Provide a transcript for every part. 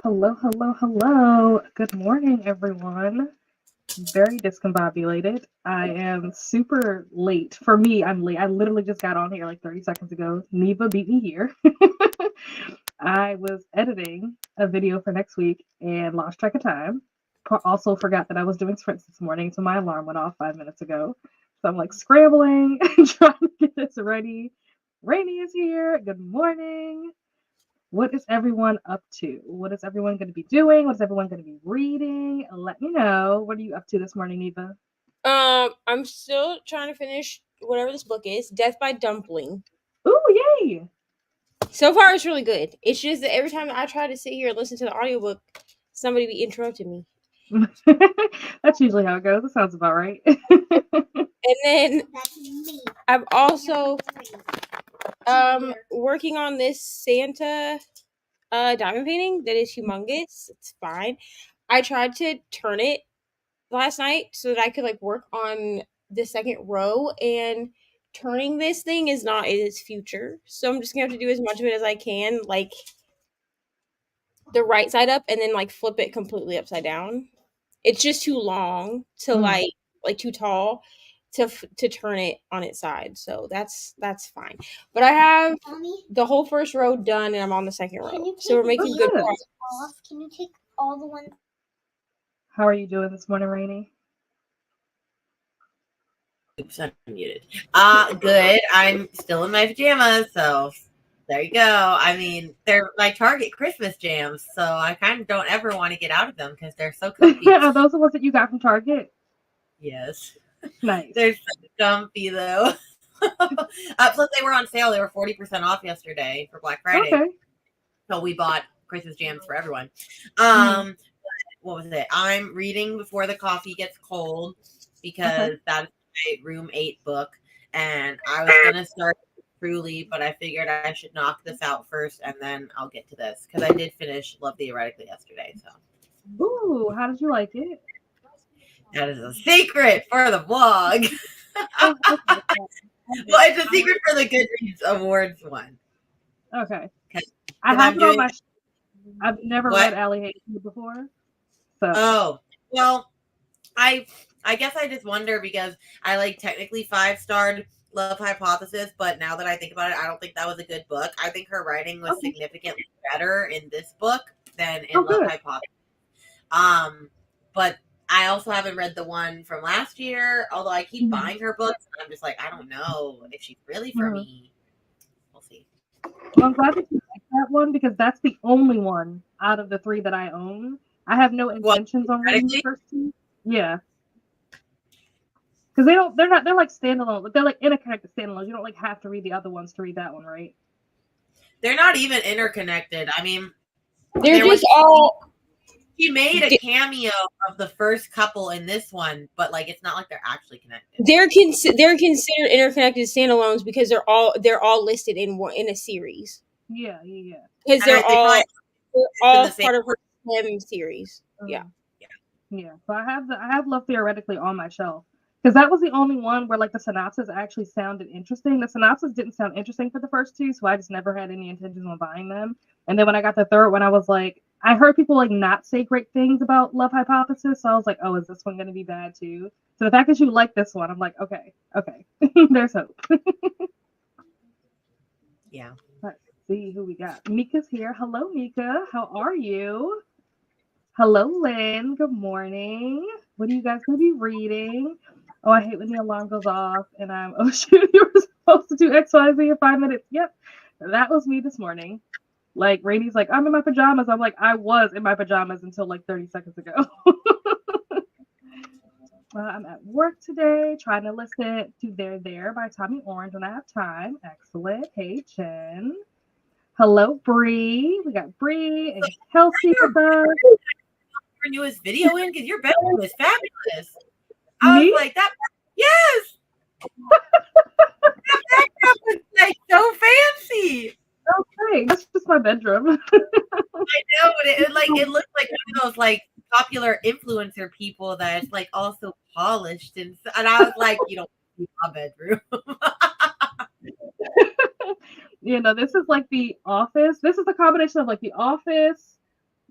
Hello, hello, hello. Good morning, everyone. Very discombobulated. I am super late. For me, I'm late. I literally just got on here like 30 seconds ago. Neva beat me here. I was editing a video for next week and lost track of time. Also forgot that I was doing sprints this morning, so my alarm went off 5 minutes ago. So I'm like scrambling and trying to get this ready. Rainy is here. Good morning. What is everyone up to? What is everyone going to be doing? What is everyone going to be reading? Let me know. What are you up to this morning, Neva? I'm still trying to finish whatever this book is, Death by Dumpling. Ooh, yay! So far, it's really good. It's just that every time I try to sit here and listen to the audiobook, somebody be interrupting me. That's usually how it goes. That sounds about right. And then I'm also working on this Santa diamond painting that is humongous. It's fine. I tried to turn it last night so that I could like work on the second row, and turning this thing is not in its future. So I'm just gonna have to do as much of it as I can, like the right side up and then like flip it completely upside down. It's just too long to like too tall to turn it on its side. So that's fine. But I have the whole first row done and I'm on the second row. So we're making good progress. Can you take all the ones? How are you doing this morning, Rainy? Oops, I'm muted. Good. I'm still in my pajamas, so there you go. I mean, they're my Target Christmas jams, so I kind of don't ever want to get out of them because they're so comfy. Are those the ones that you got from Target? Yes. Nice. They're so comfy, though. Plus, they were on sale. They were 40% off yesterday for Black Friday. Okay. So we bought Christmas jams for everyone. What was it? I'm reading Before the Coffee Gets Cold because that's my room 8 book, and I was gonna start Truly, but I figured I should knock this out first and then I'll get to this because I did finish Love Theoretically yesterday. So, ooh, how did you like it? That is a secret for the vlog. Oh, okay. Well, it's a secret for the Goodreads Awards one. Okay. I have it on my. I've never read Allie Hazel before. So. Oh, well, I guess I just wonder because I like technically 5-starred Love Hypothesis, but now that I think about it, I don't think that was a good book. I think her writing was significantly better in this book than in Love Hypothesis. But I also haven't read the one from last year, although I keep buying her books. I'm just like, I don't know if she's really for me. We'll see. Well, I'm glad that you like that one because that's the only one out of the 3 that I own. I have no intentions on reading the first 2. Yeah. Because they're like standalone. They're like interconnected standalones. You don't like have to read the other ones to read that one, right? They're not even interconnected. I mean, they're just all. She made a cameo of the first couple in this one, but like it's not like they're actually connected. They're considered interconnected standalones because they're all listed in a series. Yeah. Because they're all part of her STEM series. Yeah. So I have Love Theoretically on my shelf because that was the only one where like the synopsis actually sounded interesting. The synopsis didn't sound interesting for the first 2, so I just never had any intentions on buying them. And then when I got the third one, I was like, I heard people like not say great things about Love Hypothesis, so I was like, oh, is this one going to be bad too? So the fact that you like this one, I'm like, okay, there's hope. Yeah. Let's see who we got. Mika's here. Hello, Mika. How are you? Hello, Lynn. Good morning. What are you guys going to be reading? Oh, I hate when the alarm goes off and I'm, oh, shoot, you were supposed to do XYZ in 5 minutes. Yep, that was me this morning. Like, Rainey's like, I'm in my pajamas. I'm like, I was in my pajamas until like 30 seconds ago. I'm at work today trying to listen to There by Tommy Orange when I have time. Excellent. Hey, Jen. Hello, Bree. We got Bree and Kelsea with us. Your newest video in because your bedroom is fabulous. I was like that. Yes. That backdrop is like so fancy. Okay, that's just my bedroom. I know, but it looks like one of those like popular influencer people that's like also polished and I was like, you don't see my bedroom. You know, this is like the office. This is a combination of like the office,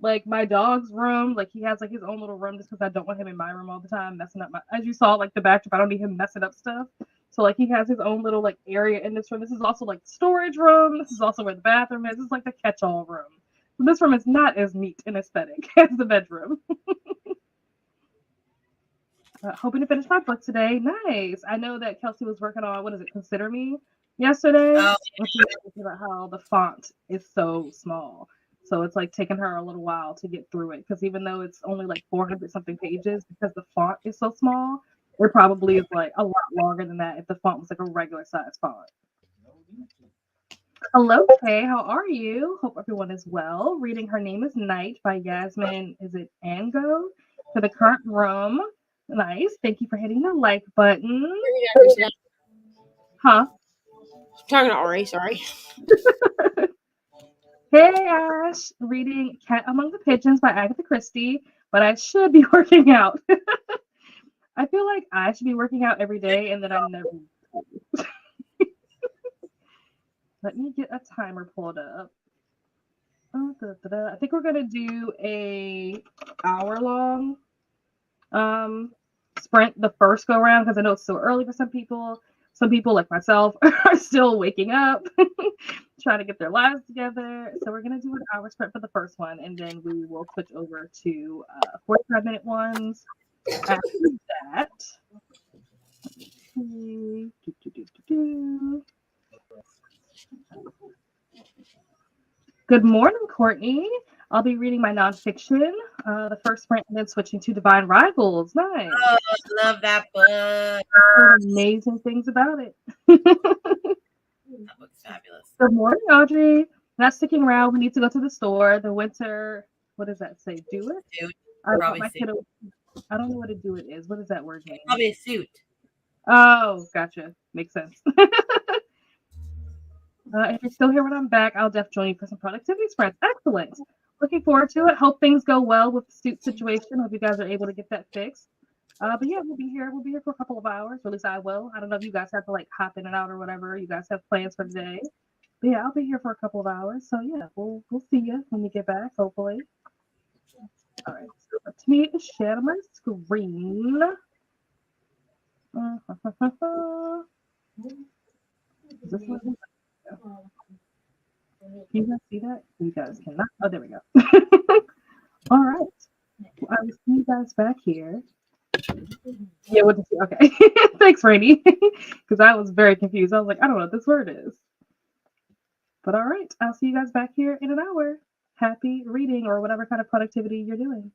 like my dog's room. Like he has like his own little room just because I don't want him in my room all the time messing up my. As you saw, like the backdrop, I don't need him messing up stuff. So like he has his own little like area in this room. This is also like the storage room. This is also where the bathroom is. This is like the catch-all room. So this room is not as neat and aesthetic as the bedroom. Hoping to finish my book today. Nice. I know that Kelsey was working on what is it? Consider Me yesterday. Oh, And she was talking about how the font is so small. So it's like taking her a little while to get through it because even though it's only like 400 something pages, because the font is so small, it probably is like a lot longer than that if the font was like a regular size font. Hello, Kay. How are you? Hope everyone is well. Reading Her Name is Night by Yasmin. Is it Ango? For the current room. Nice. Thank you for hitting the like button. Huh? Talking to Ari, sorry. Hey, Ash. Reading Cat Among the Pigeons by Agatha Christie, but I should be working out. I feel like I should be working out every day, and then I never. Let me get a timer pulled up. I think we're gonna do a hour-long sprint the first go round because I know it's so early for some people. Some people, like myself, are still waking up, trying to get their lives together. So we're gonna do an hour sprint for the first one, and then we will switch over to 45-minute ones after that. Good morning, Courtney. I'll be reading my nonfiction, the first sprint, and then switching to Divine Rivals. Nice. oh, I love that book. Amazing things about it. That book's fabulous. Good morning, Audrey. Not sticking around. We need to go to the store. The winter, what does that say? Do it? Suit. I Probably my suit. kiddo, I don't know what a do it is. What does that word mean? Probably a suit. Oh, gotcha. Makes sense. If you're still here when I'm back, I'll definitely join you for some productivity spreads. Excellent. Looking forward to it. Hope things go well with the suit situation. Hope you guys are able to get that fixed. But yeah, we'll be here. We'll be here for a couple of hours. Or at least I will. I don't know if you guys have to like hop in and out or whatever. You guys have plans for today. But yeah, I'll be here for a couple of hours. So yeah, we'll see you when you get back, hopefully. All right. So let me share my screen. Is this what can you guys see that? You guys cannot. Oh, there we go. All right. Well, I will see you guys back here. Yeah, what did you? Okay. Thanks, Rainy. Because I was very confused. I was like, I don't know what this word is. But all right. I'll see you guys back here in an hour. Happy reading or whatever kind of productivity you're doing.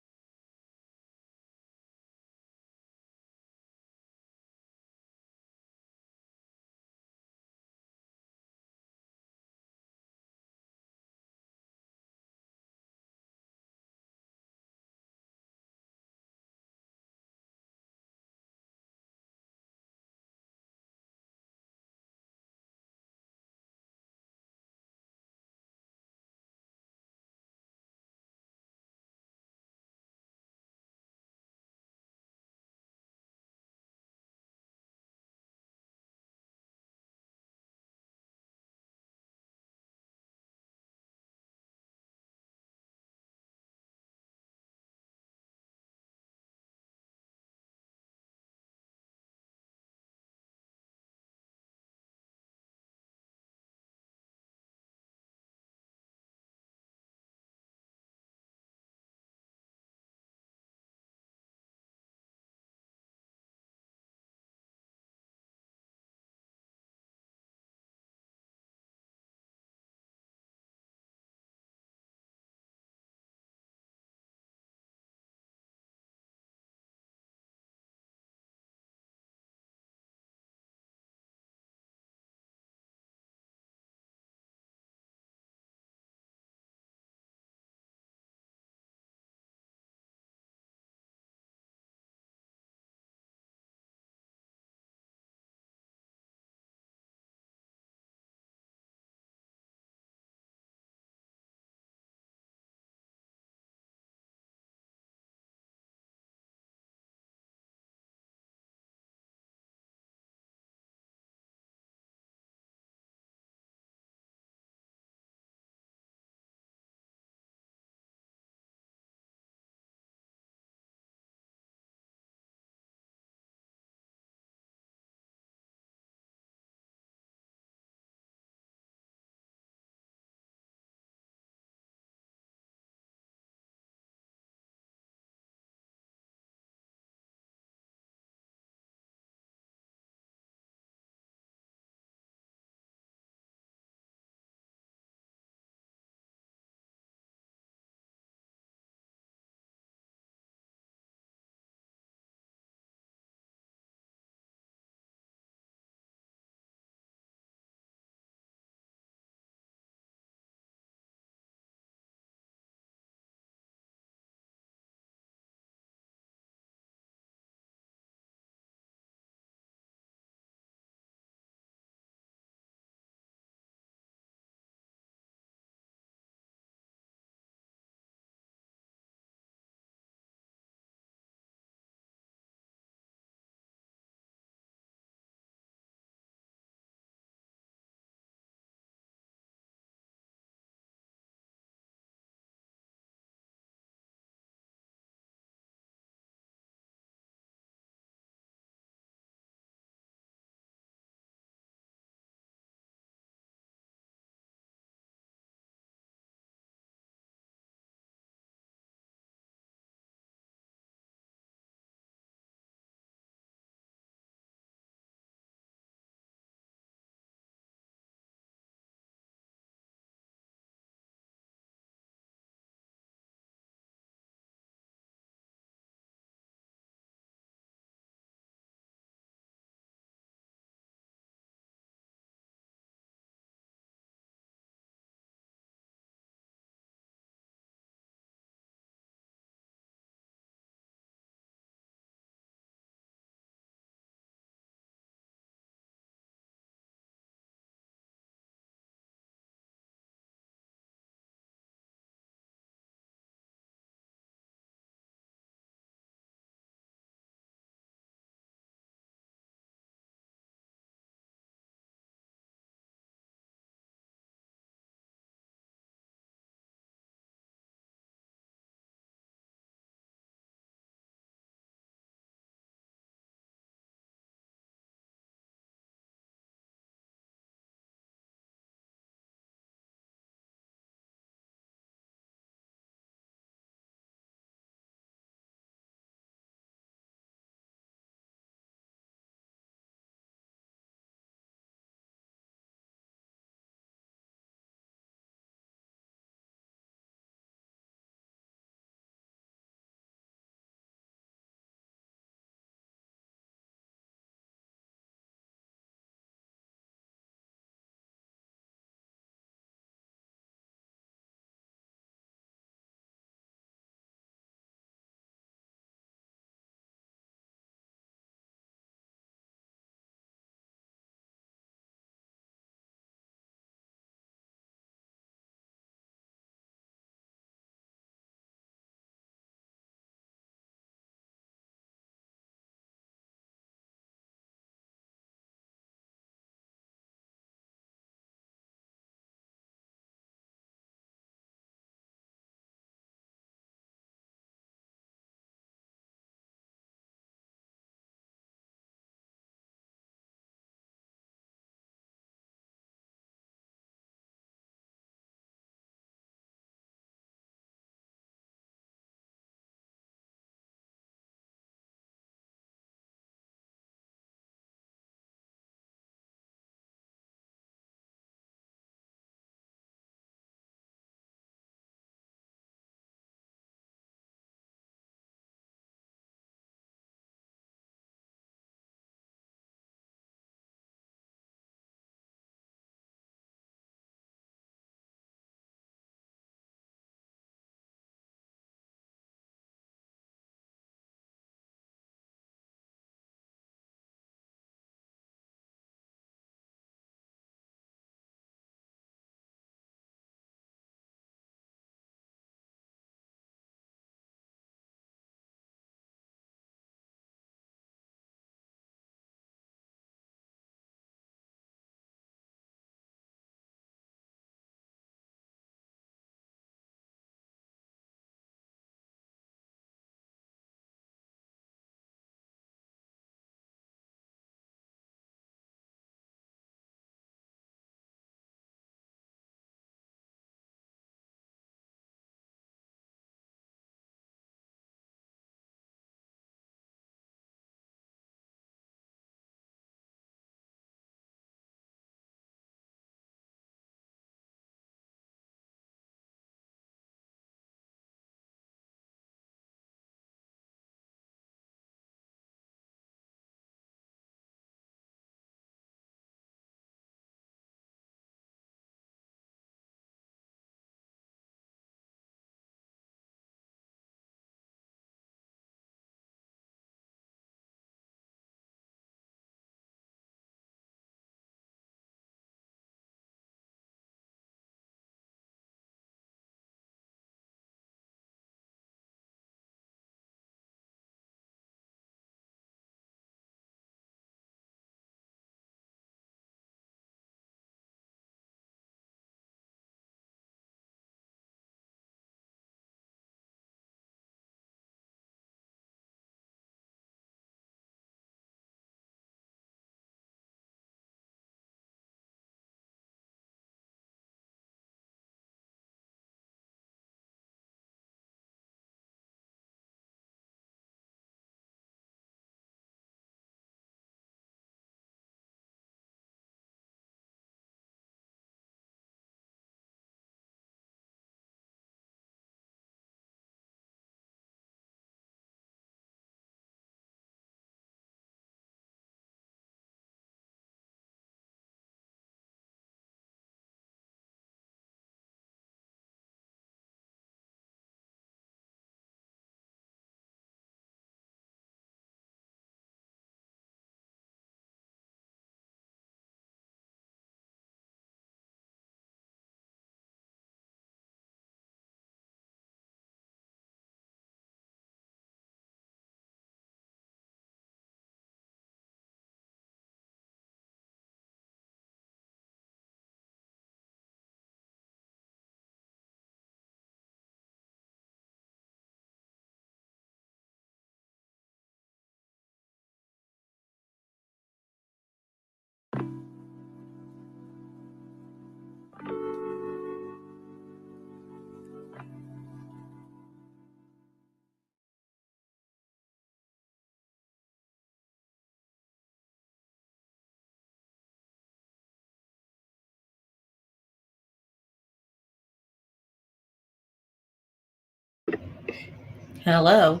Hello.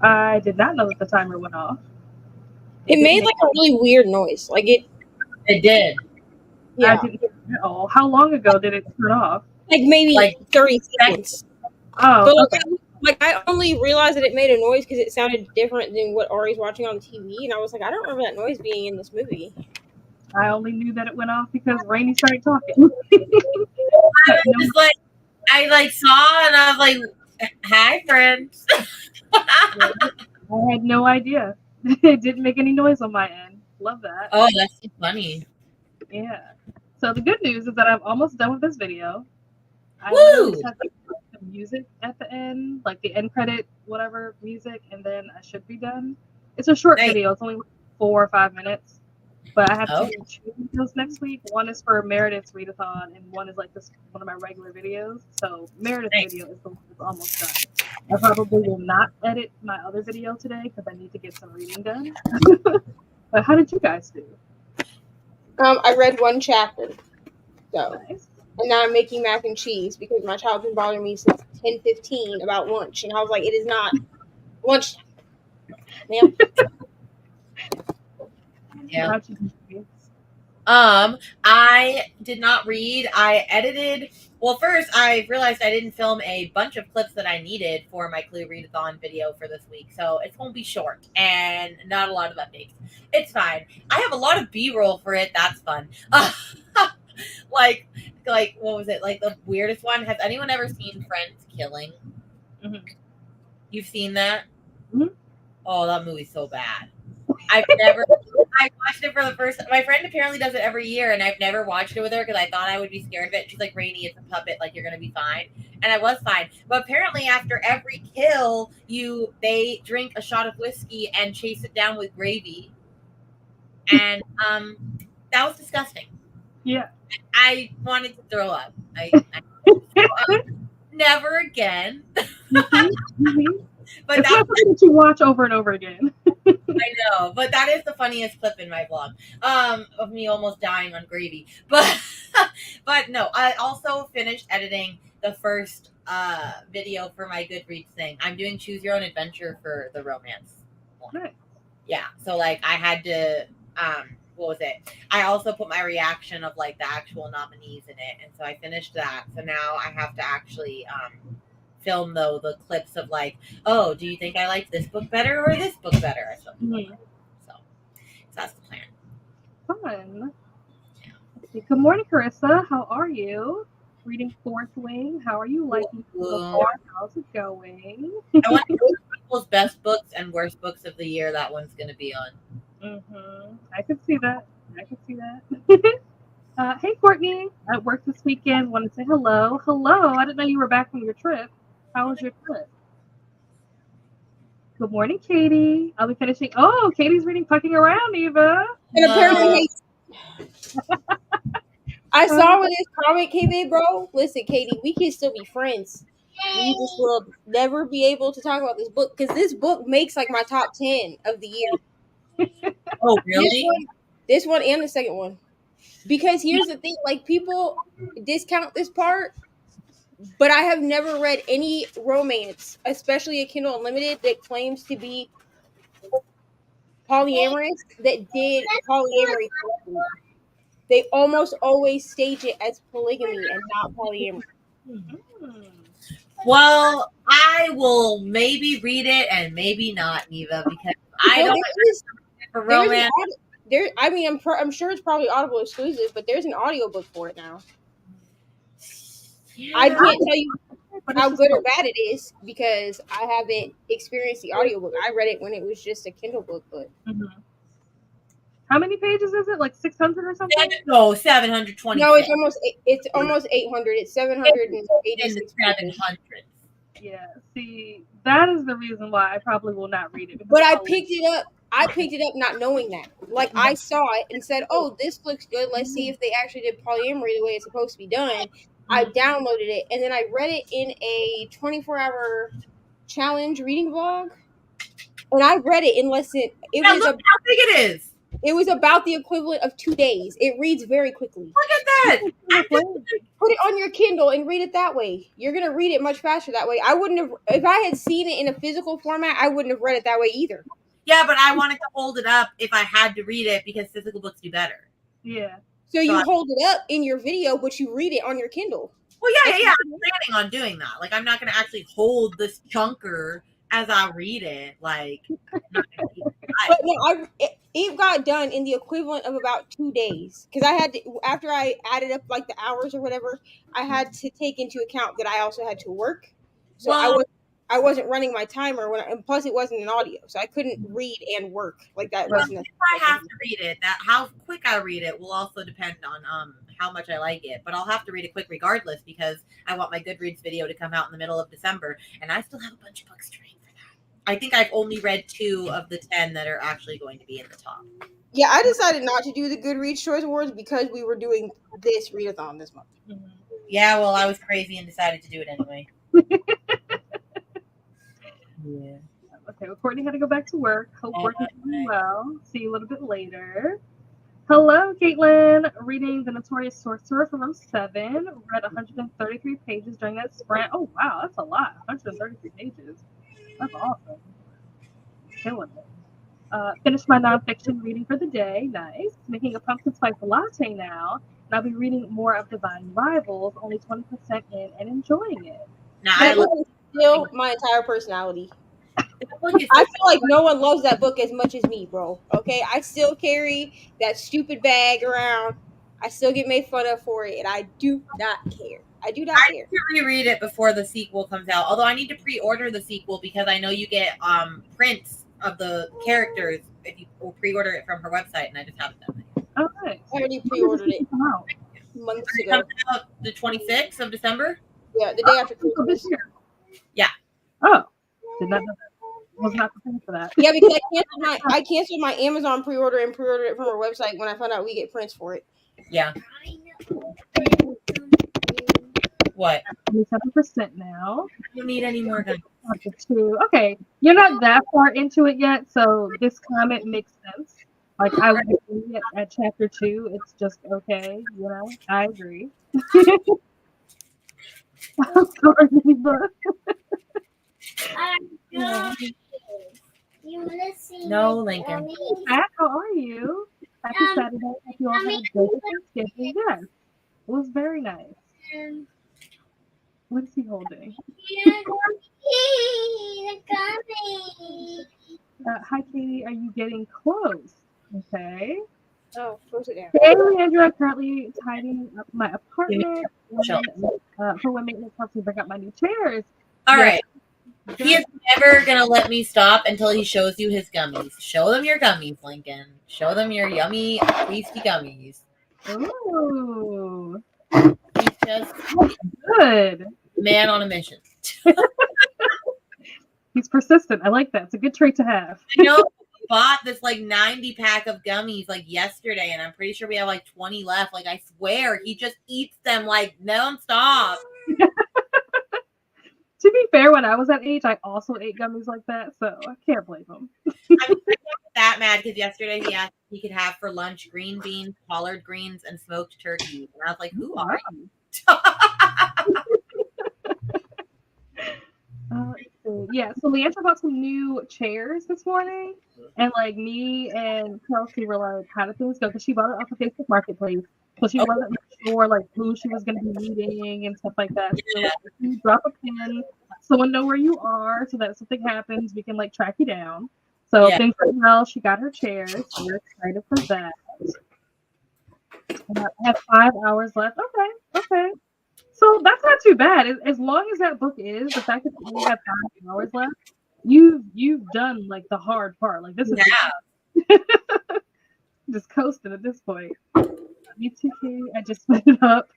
I did not know that the timer went off. It made like a really weird noise. Like it. It did. Yeah. I didn't hear it at all. How long ago did it turn off? Like maybe Like 30 seconds. Oh, But okay. I only realized that it made a noise because it sounded different than what Ari's watching on TV, and I was like, I don't remember that noise being in this movie. I only knew that it went off because Rainey started talking. Just like I saw and I was like, "Hi, friends." I had no idea. It didn't make any noise on my end. Love that. Oh, that's so funny. Yeah. So the good news is that I'm almost done with this video. I Woo! literally just have to put the music at the end, like the end credit, whatever music, and then I should be done. It's a short Nice. video. It's only 4 or 5 minutes. But I have Oh. 2 videos next week. One is for Meredith's Readathon, and one is like this one of my regular videos. So Meredith's Nice. video is the one that's almost done. I probably will not edit my other video today because I need to get some reading done. But how did you guys do? I read one chapter, so Nice. and now I'm making mac and cheese because my child's been bothering me since 10:15 about lunch, and I was like, it is not lunch. Ma'am. Yeah. How'd you do? I did not read. I edited. Well, first I realized I didn't film a bunch of clips that I needed for my Clue Readathon video for this week, so it's gonna be short and not a lot of updates. It's fine. I have a lot of B-roll for it. That's fun. Like what was it? Like the weirdest one. Has anyone ever seen Friends Killing? Mm-hmm. You've seen that? Mhm. Oh, that movie's so bad. I watched it for the first. My friend apparently does it every year, and I've never watched it with her because I thought I would be scared of it. She's like, "Rainey, it's a puppet. Like you're gonna be fine," and I was fine. But apparently, after every kill, they drink a shot of whiskey and chase it down with gravy, and that was disgusting. Yeah. I wanted to throw up. Never again. Mm-hmm. But it's not something that you watch over and over again. I know, but that is the funniest clip in my vlog of me almost dying on gravy. But no, I also finished editing the first video for my Goodreads thing. I'm doing Choose Your Own Adventure for the romance one. Nice. Yeah, so like I had to what was it? I also put my reaction of like the actual nominees in it, and so I finished that. So now I have to actually film the clips of like, oh, do you think I like this book better or this book better? Mm-hmm. So that's the plan. Fun. Good morning, Carissa. How are you? Reading Fourth Wing. How are you liking it so far? How's it going? I want to go to people's best books and worst books of the year. That one's going to be on. Mm-hmm. I could see that. Hey, Courtney. At work this weekend. Want to say hello. Hello. I didn't know you were back from your trip. How was your trip? Good morning, Katy. I'll be finishing. Oh, Katie's reading Fucking Around, Neva. And apparently, I saw when this comment came in, bro. Listen, Katy, we can still be friends. We just will never be able to talk about this book because this book makes like my top 10 of the year. Oh, really? This one and the second one. Because here's the thing, like people discount this part, but I have never read any romance, especially a Kindle Unlimited, that claims to be polyamorous that did polyamory. They almost always stage it as polygamy and not polyamory. Mm-hmm. Well, I will maybe read it and maybe not, Neva, because I don't for romance. I'm sure it's probably Audible exclusive, but there's an audiobook for it now. Yeah. I can't tell you how good or bad it is because I haven't experienced the audiobook. I read it when it was just a Kindle book, but how many pages is it? Like 600 or something? No, 720. No, it's almost 800. It's 786 pages. Yeah, see, that is the reason why I probably will not read it. But I picked it up. I picked it up not knowing that. Like, I saw it and said, oh, this looks good. Let's see if they actually did polyamory the way it's supposed to be done. I downloaded it, and then I read it in a 24-hour challenge reading vlog. And I read it in less than... How big it is. It was about the equivalent of 2 days. It reads very quickly. Look at that. Put it on your Kindle and read it that way. You're gonna read it much faster that way. I wouldn't have, if I had seen it in a physical format, I wouldn't have read it that way either. Yeah, but I wanted to hold it up if I had to read it because physical books do better. Yeah. So you hold it up in your video, but you read it on your Kindle. Well, yeah. I'm planning on doing that. Like, I'm not going to actually hold this chunker as I read it. Like, I'm not gonna keep it. But no, it got done in the equivalent of about 2 days because I had to, after I added up like the hours or whatever, I had to take into account that I also had to work. So I wasn't running my timer and plus it wasn't an audio, so I couldn't read and work like that. Well, if I have to read it, that how quick I read it will also depend on how much I like it. But I'll have to read it quick regardless because I want my Goodreads video to come out in the middle of December, and I still have a bunch of books to read for that. I think I've only read 2 of the 10 that are actually going to be in the top. Yeah, I decided not to do the Goodreads Choice Awards because we were doing this readathon this month. Mm-hmm. Yeah, well, I was crazy and decided to do it anyway. Yeah. Okay, well, Courtney had to go back to work. Hope work is going well. See you a little bit later. Hello, Caitlin. Reading The Notorious Sorcerer from row 7. Read 133 pages during that sprint. Oh, wow, that's a lot. 133 pages. That's awesome. Killing it. Finished my nonfiction reading for the day. Nice. Making a pumpkin spice latte now. And I'll be reading more of Divine Rivals, only 20% in, and enjoying it. Now, that book is still my entire personality. I feel like no one loves that book as much as me, bro. Okay, I still carry that stupid bag around. I still get made fun of for it, and I do not care. I do not care. I need to reread it before the sequel comes out. Although I need to pre-order the sequel because I know you get prints of the characters if you pre-order it from her website, and I just haven't done it. Oh, nice. I already pre-ordered it months ago. It comes out the 26th of December. Yeah, the day after Christmas. Yeah. Oh, did not know that. Was not prepared for that. Yeah, because I canceled my Amazon pre-order and pre-ordered it from her website when I found out we get prints for it. Yeah. What? 27% now. You don't need any more guns. Okay, you're not that far into it yet, so this comment makes sense. Like, I would agree at chapter 2, it's just okay, you know? I agree. I'm sorry, Neva. No, Lincoln. Hi, how are you? Happy Saturday. Hope you all had a good Thanksgiving. Yes, it was very nice. What is he holding? Hi, Katy. Are you getting close? Okay. Oh, close it down. Hey, Leandra. Currently tidying up my apartment. For when maintenance helps me bring up my new chairs. All right. He is never going to let me stop until he shows you his gummies. Show them your gummies, Lincoln. Show them your yummy, tasty gummies. Ooh. He's just good. Man on a mission. He's persistent. I like that. It's a good trait to have. I know. We bought this like 90 pack of gummies like yesterday, and I'm pretty sure we have like 20 left. Like, I swear, he just eats them like nonstop. To be fair, when I was that age, I also ate gummies like that, so I can't blame him. I wasn't that mad because yesterday he asked if he could have for lunch green beans, collard greens, and smoked turkey. And I was like, who are you? Yeah, so Leandra bought some new chairs this morning, and like me and Kelsea were like, how did things go? Because she bought it off of Facebook Marketplace. So she wasn't sure like who she was going to be meeting and stuff like that. So like, if you drop a pin, someone know where you are, so that if something happens, we can like track you down. So things went well. She got her chairs. So we're excited for that. I have 5 hours left. Okay. So that's not too bad. As long as that book is, the fact that you only have 5 hours left, you've done like the hard part. Like this is just coasting at this point. Me too, Katy. I just split it up.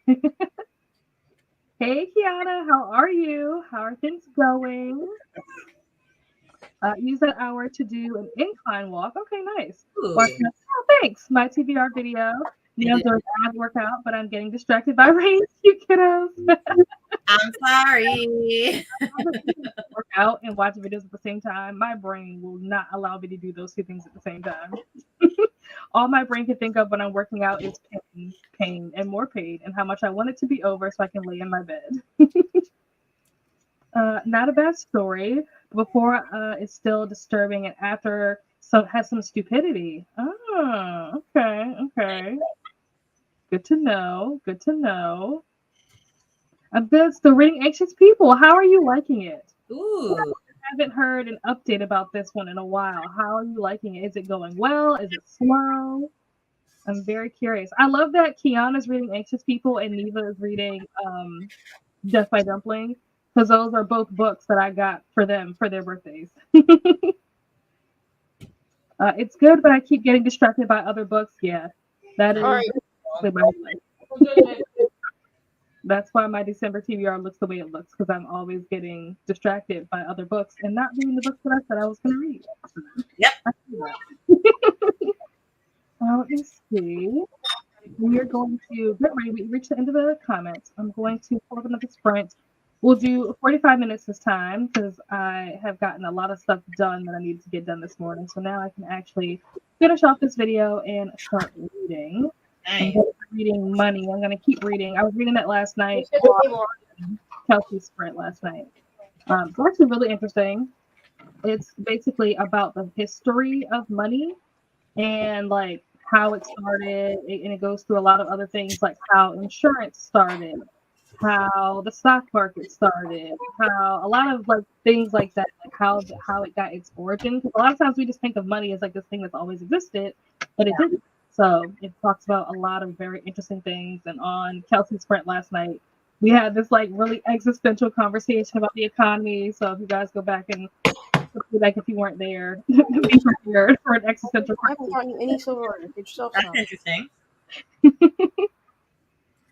Hey, Kiana, how are you? How are things going? Use that hour to do an incline walk. Okay, nice. Thanks. My TBR video. I'm doing a bad workout, but I'm getting distracted by Rain's cute kiddos. I'm sorry. Work out and watch videos at the same time. My brain will not allow me to do those two things at the same time. All my brain can think of when I'm working out is pain, and more pain, and how much I want it to be over so I can lay in my bed. Not a bad story. Before is still disturbing, and after has some stupidity. Oh, okay. Good to know. Good to know. Good. So, Reading Anxious People, how are you liking it? Ooh. I haven't heard an update about this one in a while. How are you liking it? Is it going well? Is it slow? I'm very curious. I love that Kiana's reading Anxious People and Neva is reading Death by Dumpling, because those are both books that I got for them for their birthdays. It's good, but I keep getting distracted by other books. Yeah, that is All right. exactly my life. That's why my December TBR looks the way it looks, because I'm always getting distracted by other books and not reading the books that I said I was going to read. Yep. I see that. Let me see. We are going to get ready. We reached the end of the comments. I'm going to pull up another sprint. We'll do 45 minutes this time because I have gotten a lot of stuff done that I needed to get done this morning. So now I can actually finish off this video and start reading. Nice. I'm reading Money. I'm going to keep reading. I was reading that last night. Kelsea sprint last night. It's actually really interesting. It's basically about the history of money and like how it started, and it goes through a lot of other things like how insurance started, how the stock market started, how a lot of like things like that, like how it got its origin. Because a lot of times we just think of money as like this thing that's always existed, but it didn't. So it talks about a lot of very interesting things. And on Kelsey's sprint last night, we had this like really existential conversation about the economy. So if you guys go back and like if you weren't there, be prepared for an existential I haven't gotten you any silverware. Get yourself That's some. interesting. It's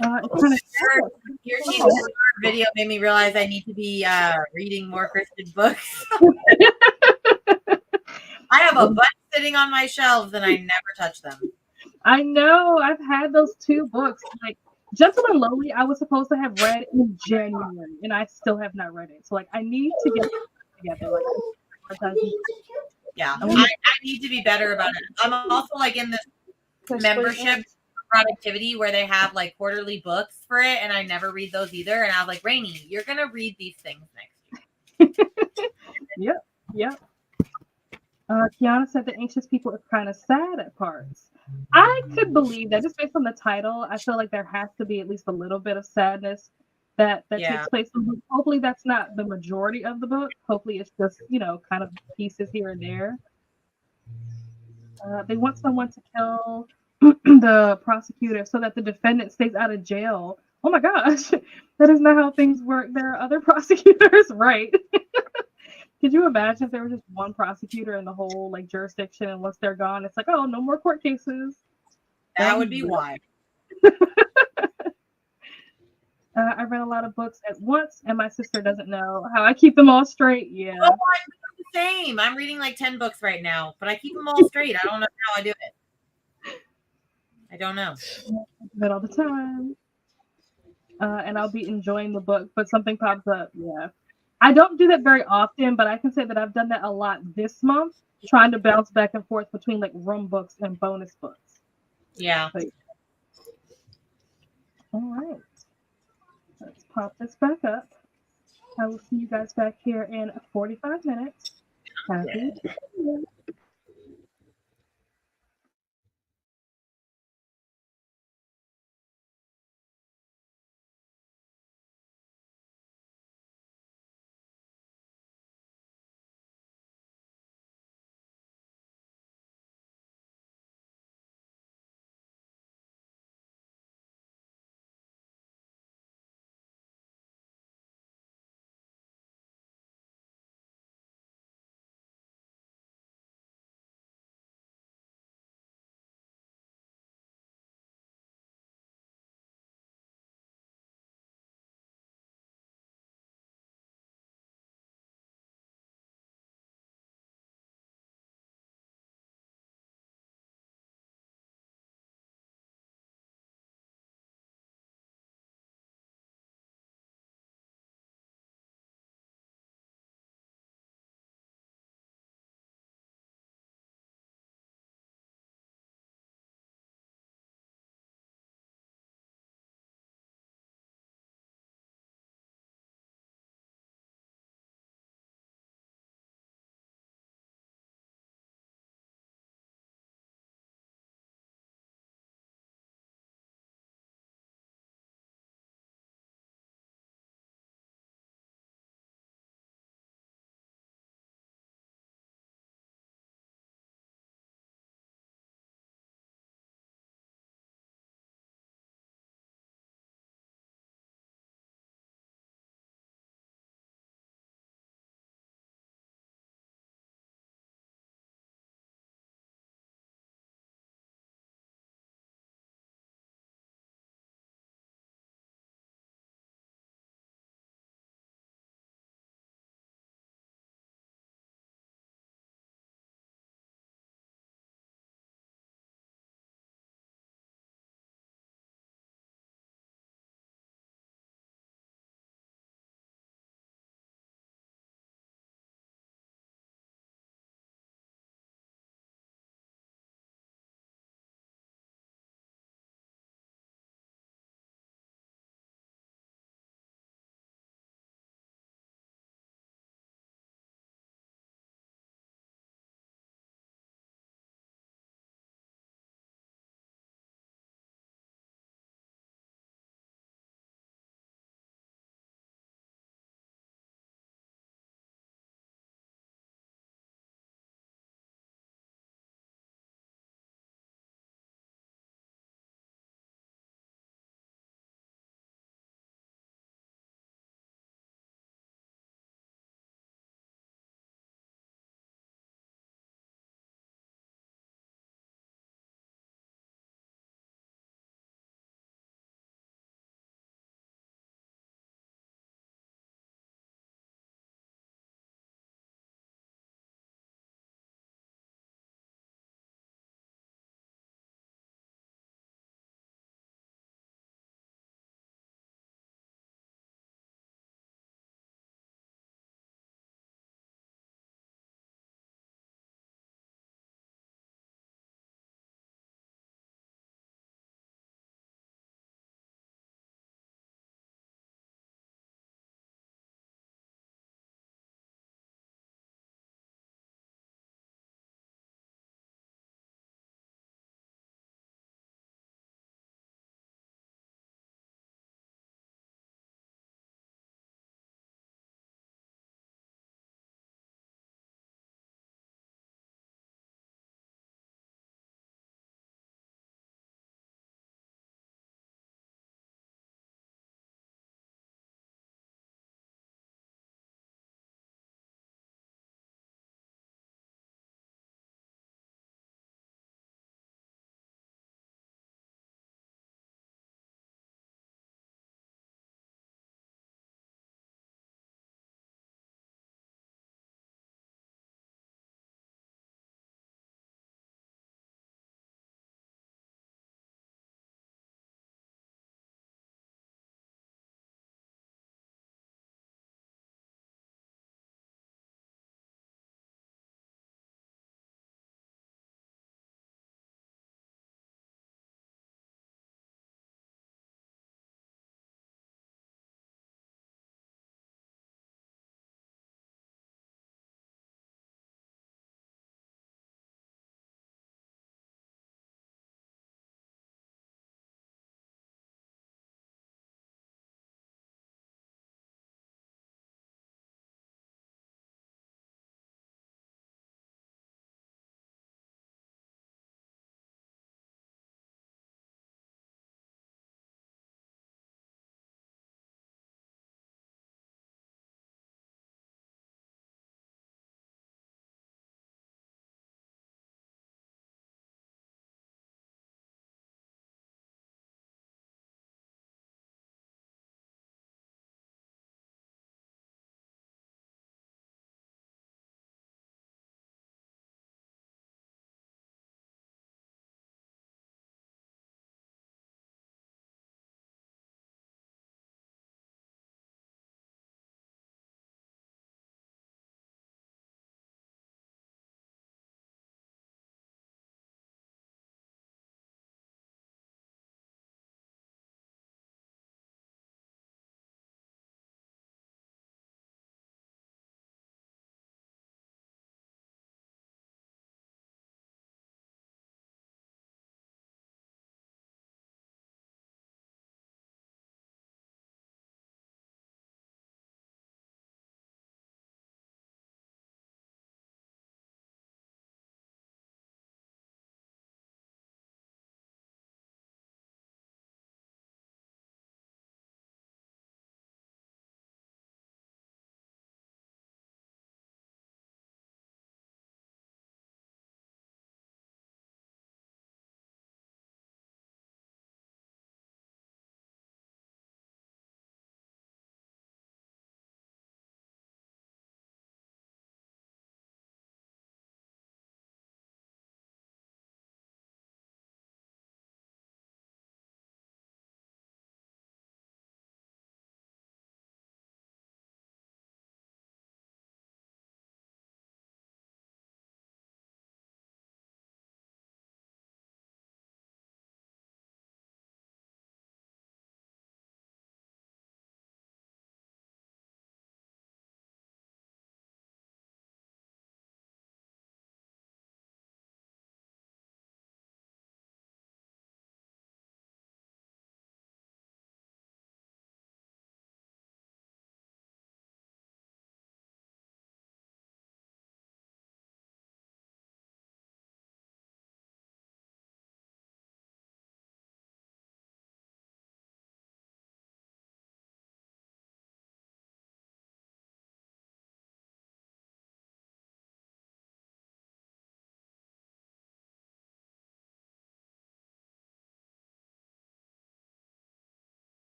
kind of Your TBR video made me realize I need to be reading more Christian books. I have a bunch sitting on my shelves and I never touch them. I know. I've had those two books. Like Gentle and Lowly, I was supposed to have read in January, and I still have not read it. So like, I need to get it together. Like, yeah, I need to be better about it. I'm also like in this membership productivity where they have like quarterly books for it, and I never read those either. And I was like, Rainy, you're gonna read these things next year. Yep. Kiana said that Anxious People is kind of sad at parts. I could believe that just based on the title. I feel like there has to be at least a little bit of sadness that takes place in the book. Hopefully that's not the majority of the book. Hopefully it's just, kind of pieces here and there. They want someone to kill the prosecutor so that the defendant stays out of jail. Oh my gosh, that is not how things work. There are other prosecutors, right? Could you imagine if there was just one prosecutor in the whole like jurisdiction, and once they're gone, it's like, oh, no more court cases. That would be why. I read a lot of books at once, and my sister doesn't know how I keep them all straight. Yeah. Oh, I'm the same. I'm reading like 10 books right now, but I keep them all straight. I don't know how I do it. I don't know. I do that all the time. And I'll be enjoying the book, but something pops up. Yeah. I don't do that very often, but I can say that I've done that a lot this month, trying to bounce back and forth between like room books and bonus books. Yeah. So, all right. Let's pop this back up. I will see you guys back here in 45 minutes. Happy.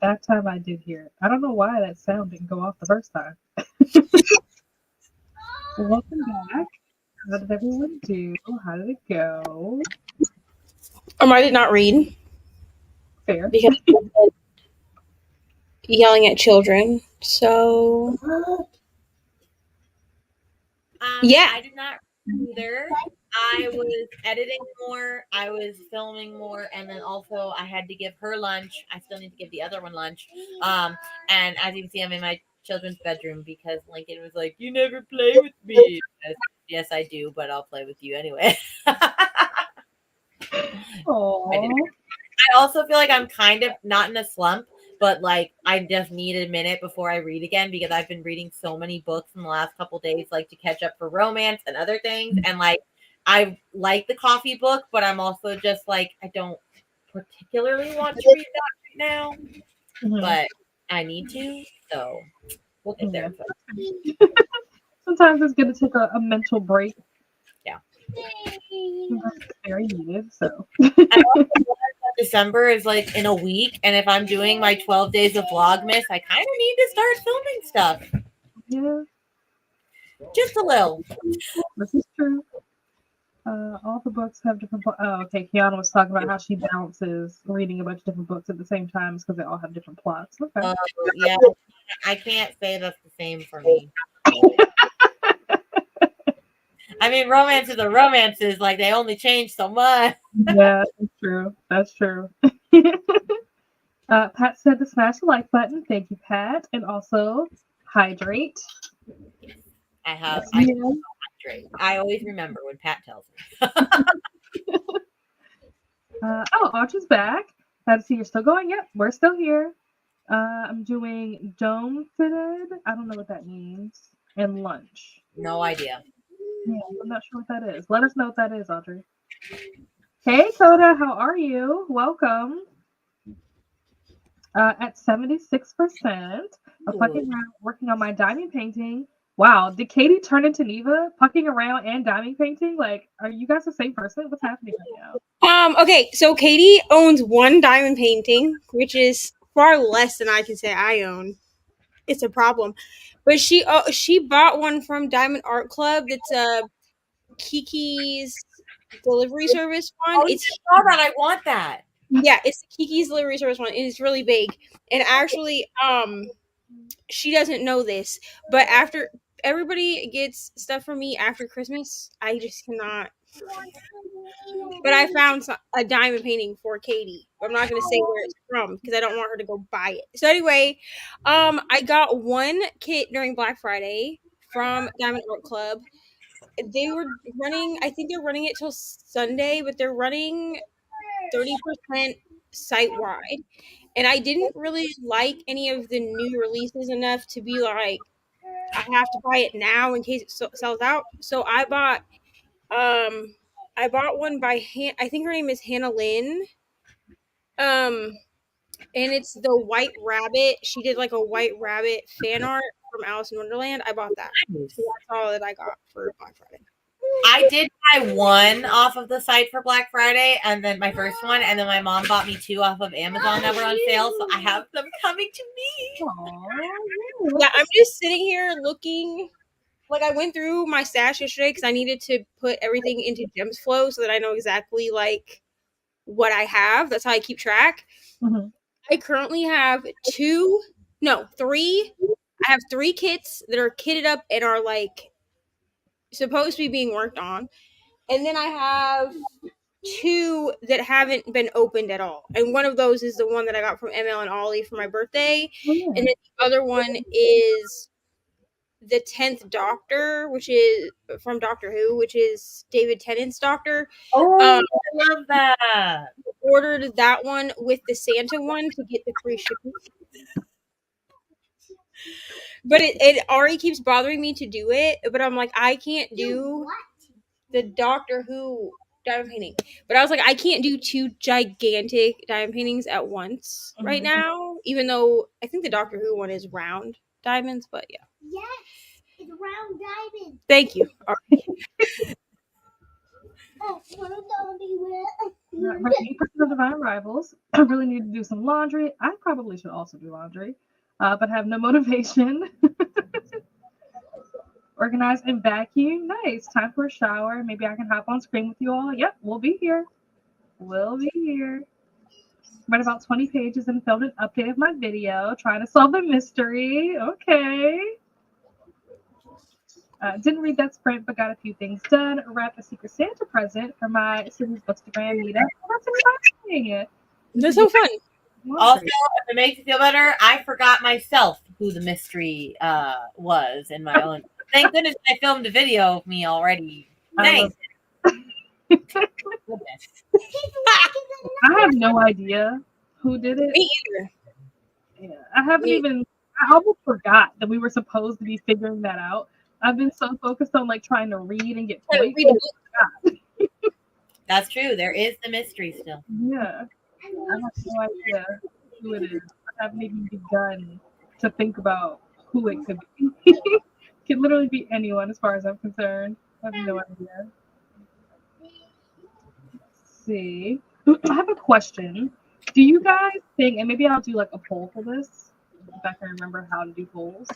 That time I did hear it. I don't know why that sound didn't go off the first time. Welcome back. How did everyone do? How did it go? I did not read Fair. because yelling at children. So yeah. I did not either. I was editing more, I was filming more, and then also I had to give her lunch. I still need to give the other one lunch. And as you can see, I'm in my children's bedroom because Lincoln was like, "You never play with me." Yes, I do, but I'll play with you anyway. Aww. I also feel like I'm kind of not in a slump, but like I just need a minute before I read again because I've been reading so many books in the last couple days, like to catch up for romance and other things. And like I like the coffee book, but I'm also just like I don't particularly want to read that right now, but I need to, so we'll get there. Yeah. Sometimes it's good to take a mental break. Yeah. That's very needed. So. December is like in a week, and if I'm doing my 12 days of Vlogmas, I kind of need to start filming stuff. Yeah. Just a little. This is true. All the books have different. Okay. Kiana was talking about how she balances reading a bunch of different books at the same time because they all have different plots. Okay. Yeah, I can't say that's the same for me. I mean, romances are romances. Like they only change so much. Yeah, that's true. That's true. Pat said to smash the like button. Thank you, Pat, and also hydrate. I have. Yes, I always remember when Pat tells me. Audrey's back. Glad to see you're still going. Yep, we're still here. I'm doing dome fitted. I don't know what that means. And lunch. No idea. Yeah, I'm not sure what that is. Let us know what that is, Audrey. Hey, Coda, how are you? Welcome. At 76%. I'm fucking around working on my diamond painting. Wow, did Katy turn into Neva? Pucking around and diamond painting? Like, are you guys the same person? What's happening right now? Okay, so Katy owns one diamond painting, which is far less than I can say I own. It's a problem. But she bought one from Diamond Art Club that's Kiki's delivery service one. Oh, it's saw that. I want that. Yeah, it's the Kiki's delivery service one. It's really big. And actually, she doesn't know this, but after everybody gets stuff from me after Christmas, I just cannot. But I found a diamond painting for Katy. I'm not going to say where it's from because I don't want her to go buy it. So anyway, I got one kit during Black Friday from Diamond Art Club. They were running, I think they're running it till Sunday, but they're running 30% site-wide. And I didn't really like any of the new releases enough to be like, I have to buy it now in case it sells out. So I bought one by I think her name is Hannah Lynn. And it's the White Rabbit. She did like a White Rabbit fan art from Alice in Wonderland. I bought that. So that's all that I got for Black Friday. I did buy one off of the site for Black Friday, and then my first one, and then my mom bought me two off of Amazon that were on sale, so I have them coming to me. Aww. Yeah, I'm just sitting here looking. Like, I went through my stash yesterday because I needed to put everything into Gems Flow so that I know exactly, like, what I have. That's how I keep track. Mm-hmm. I currently have three. I have 3 kits that are kitted up and are, like, supposed to be being worked on. And then I have 2 that haven't been opened at all. And one of those is the one that I got from ML and Ollie for my birthday. Oh, yeah. And then the other one is the 10th Doctor, which is from Doctor Who, which is David Tennant's Doctor. Oh, I love that. Ordered that one with the Santa one to get the free shipping. But it already keeps bothering me to do it. But I'm like, I can't do the Doctor Who diamond painting. But I was like, I can't do 2 gigantic diamond paintings at once right now. Even though I think the Doctor Who one is round diamonds, but yeah. Yes, it's round diamonds. Thank you. All right. Oh, Right, 8% of Divine Rivals. I really need to do some laundry. I probably should also do laundry, but have no motivation. Organize and vacuum. Nice. Time for a shower. Maybe I can hop on screen with you all. Yep, we'll be here. We'll be here. Read about 20 pages and filmed an update of my video trying to solve the mystery. Okay. Didn't read that sprint, but got a few things done. Wrapped a Secret Santa present for my Cities Bookstagram meetup. Oh, that's exciting. That's so fun. Also, if it makes you feel better, I forgot myself who the mystery was in my own. Thank goodness I filmed a video of me already. Thanks. I have no idea who did it. Me either. Yeah, I haven't even. I almost forgot that we were supposed to be figuring that out. I've been so focused on like trying to read and get toys. That's true. There is the mystery still. Yeah, I have no idea who it is. I haven't even begun to think about who it could be. Could literally be anyone, as far as I'm concerned. I have no idea. Let's see. I have a question. Do you guys think, and maybe I'll do like a poll for this, if I can remember how to do polls.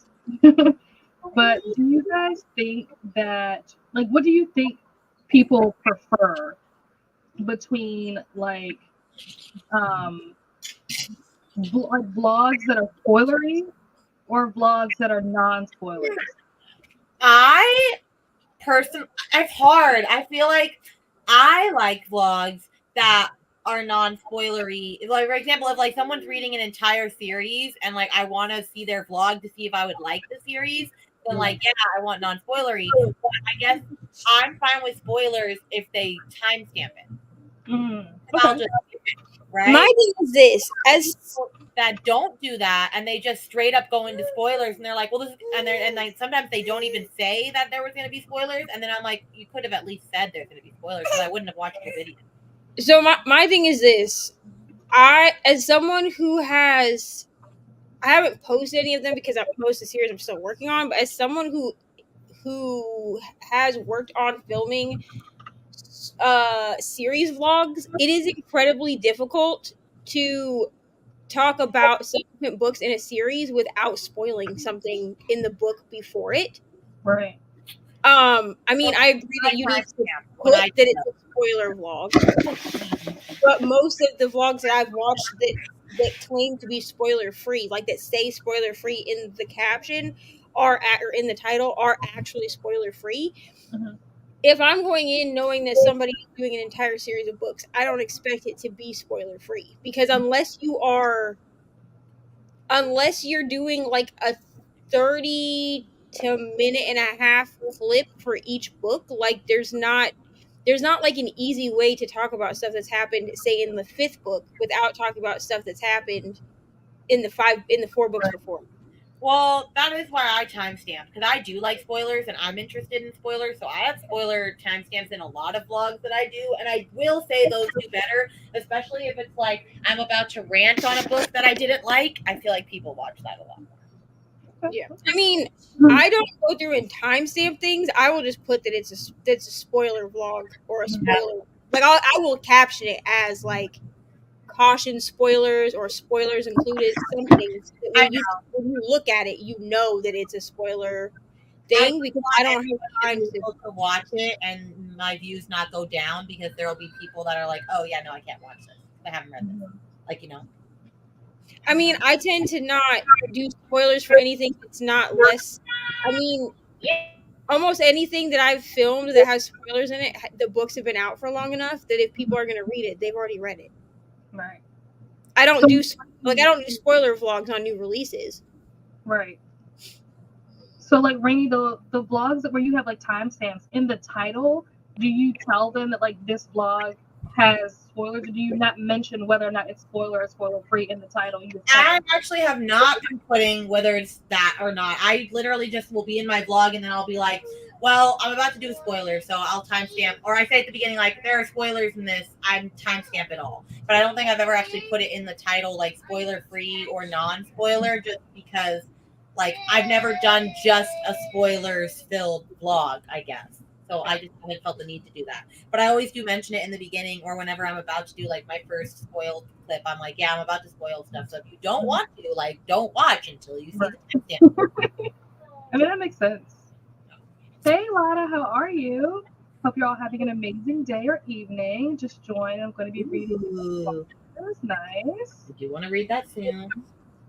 But do you guys think that, like, what do you think people prefer between like vlogs that are spoilery or vlogs that are non-spoilers? It's hard. I feel like I like vlogs that are non-spoilery. Like, for example, if like someone's reading an entire series and like I want to see their vlog to see if I would like the series, then like I want non-spoilery. But I guess I'm fine with spoilers if they timestamp it. I'll just skip it, right? My thing is this: as that don't do that and they just straight up go into spoilers and they're like, well, this is, and like sometimes they don't even say that there was going to be spoilers, and then I'm like, you could have at least said there's going to be spoilers because I wouldn't have watched your video. So my thing is this: as someone who I haven't posted any of them because most of the series I'm still working on, but as someone who has worked on filming series vlogs, it is incredibly difficult to talk about subsequent books in a series without spoiling something in the book before it. Right. I mean, I agree that you need to put that it's a spoiler vlog, but most of the vlogs that I've watched that claim to be spoiler free, like that say spoiler free in the caption or in the title, are actually spoiler free. Mm-hmm. If I'm going in knowing that somebody is doing an entire series of books, I don't expect it to be spoiler free, because unless you're doing like a 30 to minute and a half clip for each book, like there's not like an easy way to talk about stuff that's happened, say in the 5th book, without talking about stuff that's happened in the 4 books before. Well, that is why I timestamp, because I do like spoilers and I'm interested in spoilers. So I have spoiler timestamps in a lot of vlogs that I do, and I will say those do better, especially if it's like I'm about to rant on a book that I didn't like. I feel like people watch that a lot more. Yeah, I mean, I don't go through and timestamp things. I will just put that it's a spoiler vlog or a spoiler. Like I will caption it as like caution spoilers or spoilers included. Something when you look at it, you know that it's a spoiler thing, because I don't have time to watch it and my views not go down, because there will be people that are like, oh yeah, no, I can't watch this. I haven't read this. Like, you know. I mean, I tend to not do spoilers for anything that's not less. I mean, almost anything that I've filmed that has spoilers in it, the books have been out for long enough that if people are going to read it, they've already read it. Right. I don't do spoiler vlogs on new releases. Right. So, like, Rainy, the vlogs where you have like timestamps in the title, do you tell them that like this vlog has spoilers, or do you not mention whether or not it's spoiler or spoiler free in the title? I actually have not been putting whether it's that or not. I literally just will be in my vlog and then I'll be like, well, I'm about to do a spoiler, so I'll timestamp. Or I say at the beginning, like, there are spoilers in this, I'm timestamp it all. But I don't think I've ever actually put it in the title, like, spoiler free or non-spoiler, just because, like, I've never done just a spoilers filled vlog, I guess. So I just haven't felt the need to do that. But I always do mention it in the beginning or whenever I'm about to do like my first spoiled clip. I'm like, yeah, I'm about to spoil stuff. So if you don't want to, like, don't watch until you see the timestamp. I mean, that makes sense. Hey, Lana, how are you? Hope you're all having an amazing day or evening. Just join. I'm going to be reading. Ooh, That was nice. I do want to read that soon.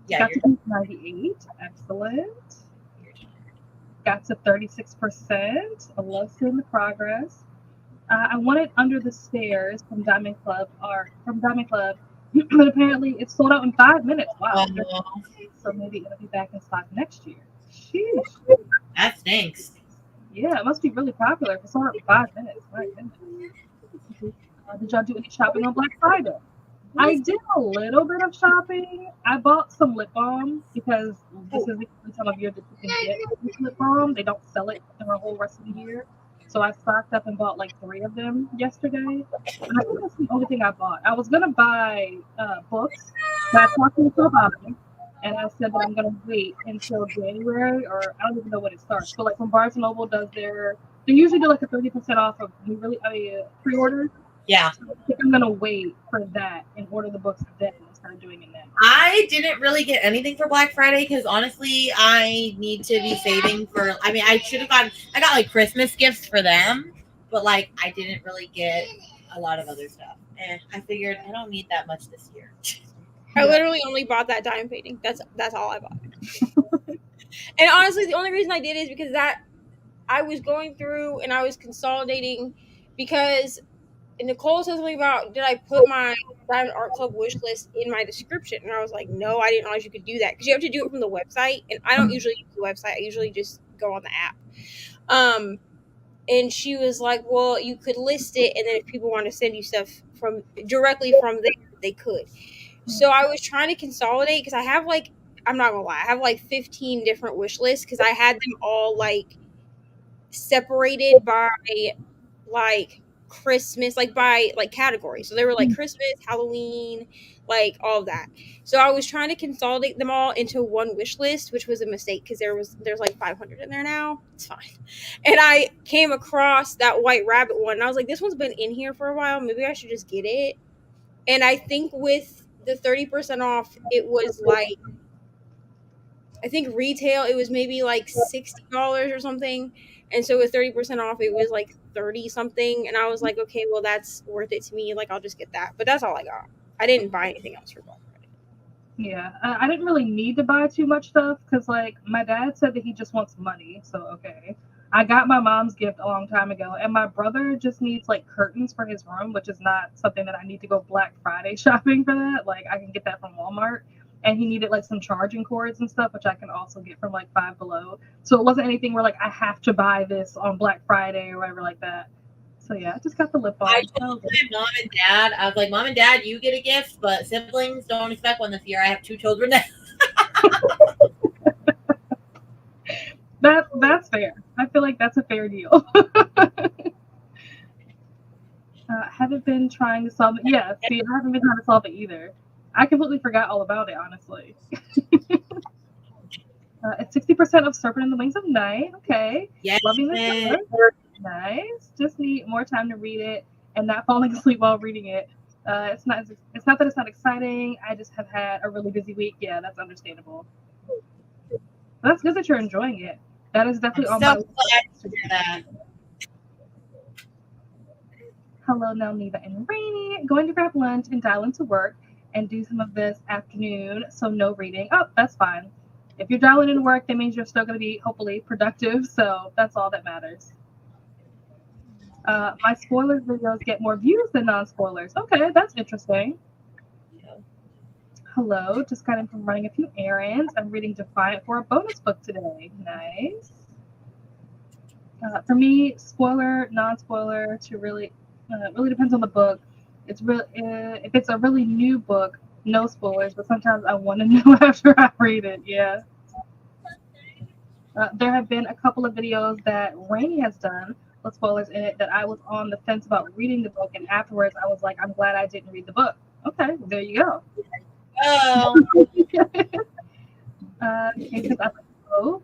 Yeah, Got you're, to page 98. Excellent. you're Got to 36%. I love seeing the progress. I wanted Under the Stairs from Diamond Club but apparently it's sold out in 5 minutes. Wow. So maybe it'll be back in stock next year. Sheesh. that stinks. Yeah, it must be really popular if it's sold out in 5 minutes. My goodness. Did y'all do any shopping on Black Friday? I did a little bit of shopping. I bought some lip balm because this is the only time of year that you can get lip balm. They don't sell it the whole rest of the year. So I stocked up and bought like 3 of them yesterday. And I think that's the only thing I bought. I was going to buy books, but I talked to Nicole about it. And I said that I'm going to wait until January, or I don't even know when it starts. But like when Barnes & Noble does they usually do like a 30% off of pre-orders. Yeah. So I think I'm going to wait for that and order the books then instead of doing it now. I didn't really get anything for Black Friday because honestly, I need to be saving for. I mean, I should have gotten. I got like Christmas gifts for them, but like I didn't really get a lot of other stuff. And I figured I don't need that much this year. I literally only bought that diamond painting. That's all I bought. And honestly, the only reason I did is because that I was going through and I was consolidating because Nicole said something about, did I put my Diamond Art Club wish list in my description? And I was like, no, I didn't realize you could do that because you have to do it from the website. And I don't usually use the website. I usually just go on the app. And she was like, well, you could list it, and then if people want to send you stuff from directly from there, they could. So I was trying to consolidate because I have like, I'm not gonna lie, I have like 15 different wish lists because I had them all like separated by like Christmas, like by like category. So they were like Christmas, Halloween, like all of that. So I was trying to consolidate them all into one wish list, which was a mistake because there's like 500 in there now. It's fine. And I came across that White Rabbit one, and I was like, this one's been in here for a while. Maybe I should just get it. And I think with the 30% off, it was like, I think retail, it was maybe like $60 or something. And so with 30% off, it was like 30 something. And I was like, okay, well, that's worth it to me. Like, I'll just get that. But that's all I got. I didn't buy anything else for Black Friday. Yeah, I didn't really need to buy too much stuff because, like, my dad said that he just wants money. So, okay. I got my mom's gift a long time ago, and my brother just needs, like, curtains for his room, which is not something that I need to go Black Friday shopping for that. Like, I can get that from Walmart. And he needed, like, some charging cords and stuff, which I can also get from, like, Five Below. So it wasn't anything where, like, I have to buy this on Black Friday or whatever like that. So, yeah, I just got the lip balm. I told my mom and dad, I was like, Mom and Dad, you get a gift, but siblings don't expect one this year. I have 2 children now. That's fair. I feel like that's a fair deal. Haven't been trying to solve it. Yeah, see, I haven't been trying to solve it either. I completely forgot all about it, honestly. It's 60% of Serpent in the Wings of Night. Okay. Yes. Loving this book. Nice. Just need more time to read it and not falling asleep while reading it. It's not that it's not exciting. I just have had a really busy week. Yeah, that's understandable. But that's good that you're enjoying it. That is definitely on my list. To hear that. Hello, now Neva and Rainy. Going to grab lunch and dial into work and do some of this afternoon. So no reading. Oh, that's fine. If you're dialing into work, that means you're still going to be hopefully productive. So that's all that matters. My spoilers videos get more views than non-spoilers. Okay, that's interesting. Hello, just got in from running a few errands. I'm reading Defiant for a bonus book today. Nice. For me, spoiler, non-spoiler, to really depends on the book. It's real. If it's a really new book, no spoilers. But sometimes I want to know after I read it. Yeah. There have been a couple of videos that Rainy has done with spoilers in it that I was on the fence about reading the book, and afterwards I was like, I'm glad I didn't read the book. Okay, well, there you go. Oh.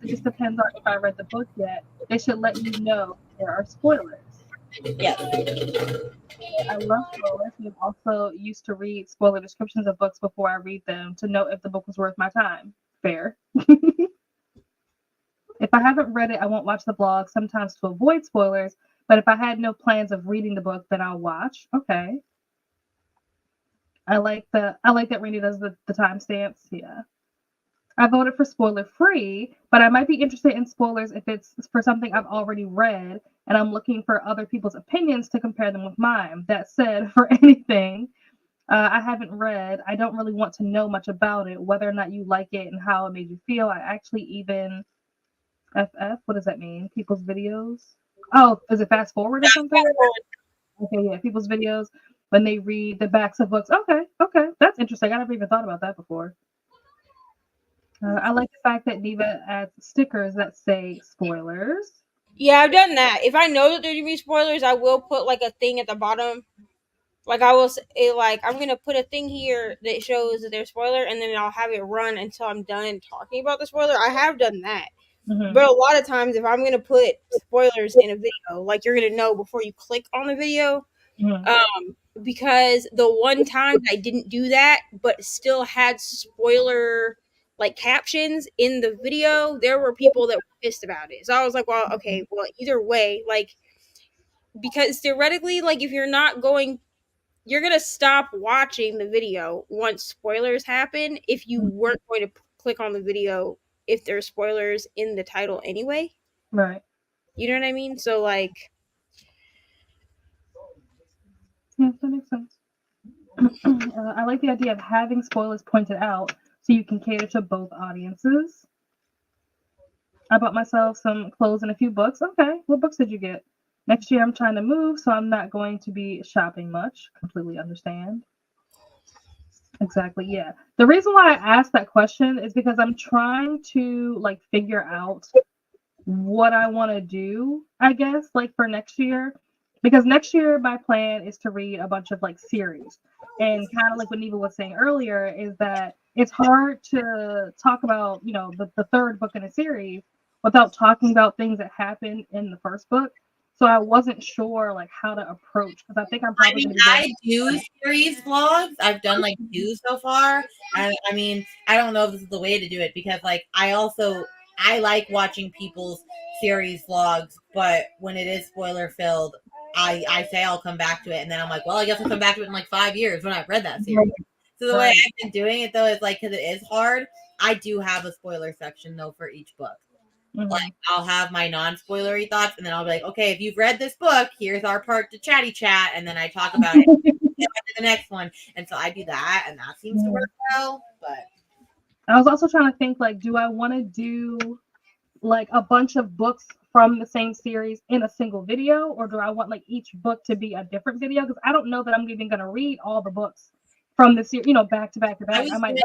It just depends on if I read the book yet. They should let you know there are spoilers. Yes. I love spoilers. I've also used to read spoiler descriptions of books before I read them to know if the book was worth my time. Fair. If I haven't read it, I won't watch the blog, sometimes to avoid spoilers. But if I had no plans of reading the book, then I'll watch. Okay. I like that Randy does the timestamps. Yeah. I voted for spoiler free, but I might be interested in spoilers if it's for something I've already read and I'm looking for other people's opinions to compare them with mine. That said, for anything I haven't read, I don't really want to know much about it, whether or not you like it and how it made you feel. I actually even FF, what does that mean? People's videos? Oh, is it fast forward or something? Okay, yeah, people's videos when they read the backs of books. Okay, that's interesting. I never even thought about that before. I like the fact that Neva adds stickers that say spoilers. Yeah, I've done that. If I know that there's gonna be spoilers, I will put like a thing at the bottom. Like I will say, like I'm gonna put a thing here that shows that there's spoiler, and then I'll have it run until I'm done talking about the spoiler. I have done that, but a lot of times, if I'm gonna put spoilers in a video, like you're gonna know before you click on the video. Because the one time I didn't do that, but still had spoiler like captions in the video, there were people that were pissed about it. So I was like, well, okay, well, either way, like, because theoretically, like, if you're not going, you're gonna stop watching the video once spoilers happen if you weren't going to click on the video if there's spoilers in the title anyway. Right. You know what I mean? So, like, yeah, that makes sense. I like the idea of having spoilers pointed out so you can cater to both audiences. I bought myself some clothes and a few books. Okay, what books did you get? Next year I'm trying to move, so I'm not going to be shopping much. Completely understand. Exactly, yeah. The reason why I asked that question is because I'm trying to like figure out what I want to do, I guess, like for next year. Because next year my plan is to read a bunch of like series. And kind of like what Neva was saying earlier, is that it's hard to talk about, the third book in a series without talking about things that happened in the first book. So I wasn't sure like how to approach, because I think I'm probably going to be I do series vlogs. I've done like 2 so far. I mean, I don't know if this is the way to do it, because like I like watching people's series vlogs, but when it is spoiler filled, I say I'll come back to it, and then I'm like, well, I guess I'll come back to it in like 5 years when I've read that series. So the way I've been doing it though is like, because it is hard, I do have a spoiler section though for each book. Like I'll have my non-spoilery thoughts, and then I'll be like, okay, if you've read this book, here's our part to chatty chat, and then I talk about it to the next one. And so I do that, and that seems to work well. But I was also trying to think, like, do I want to do like a bunch of books from the same series in a single video, or do I want like each book to be a different video? Because I don't know that I'm even going to read all the books from the series, back to back to back. I might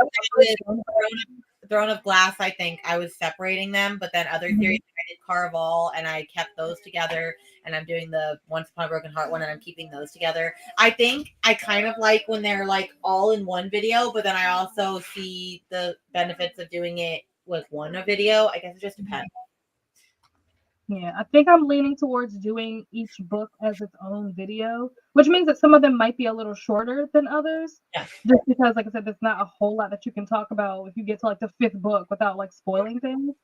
Throne of Glass, I think I was separating them, but then other series I did Caraval, and I kept those together, and I'm doing the Once Upon a Broken Heart one, and I'm keeping those together. I think I kind of like when they're like all in one video, but then I also see the benefits of doing it with one video. I guess it just depends. Yeah, I think I'm leaning towards doing each book as its own video, which means that some of them might be a little shorter than others. Yeah. Just because, like I said, there's not a whole lot that you can talk about if you get to like the 5th book without like spoiling things.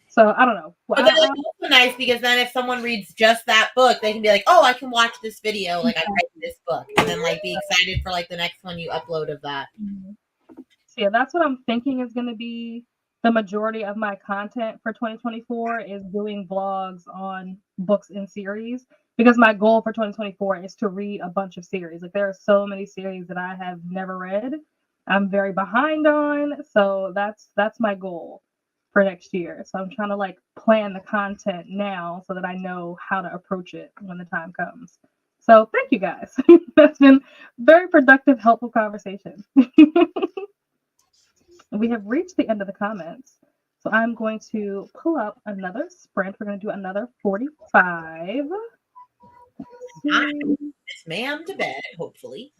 So I don't know. But then it's also nice, because then if someone reads just that book, they can be like, oh, I can watch this video, like I read this book, and then like be excited for like the next one you upload of that. So yeah, that's what I'm thinking is going to be the majority of my content for 2024, is doing vlogs on books in series, because my goal for 2024 is to read a bunch of series. Like there are so many series that I have never read. I'm very behind on, so that's my goal for next year. So I'm trying to like plan the content now so that I know how to approach it when the time comes. So thank you guys. That's been very productive, helpful conversation. We have reached the end of the comments. So I'm going to pull up another sprint. We're going to do another 45. This ma'am to bed, hopefully.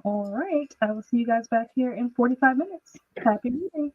All right. I will see you guys back here in 45 minutes. Happy reading.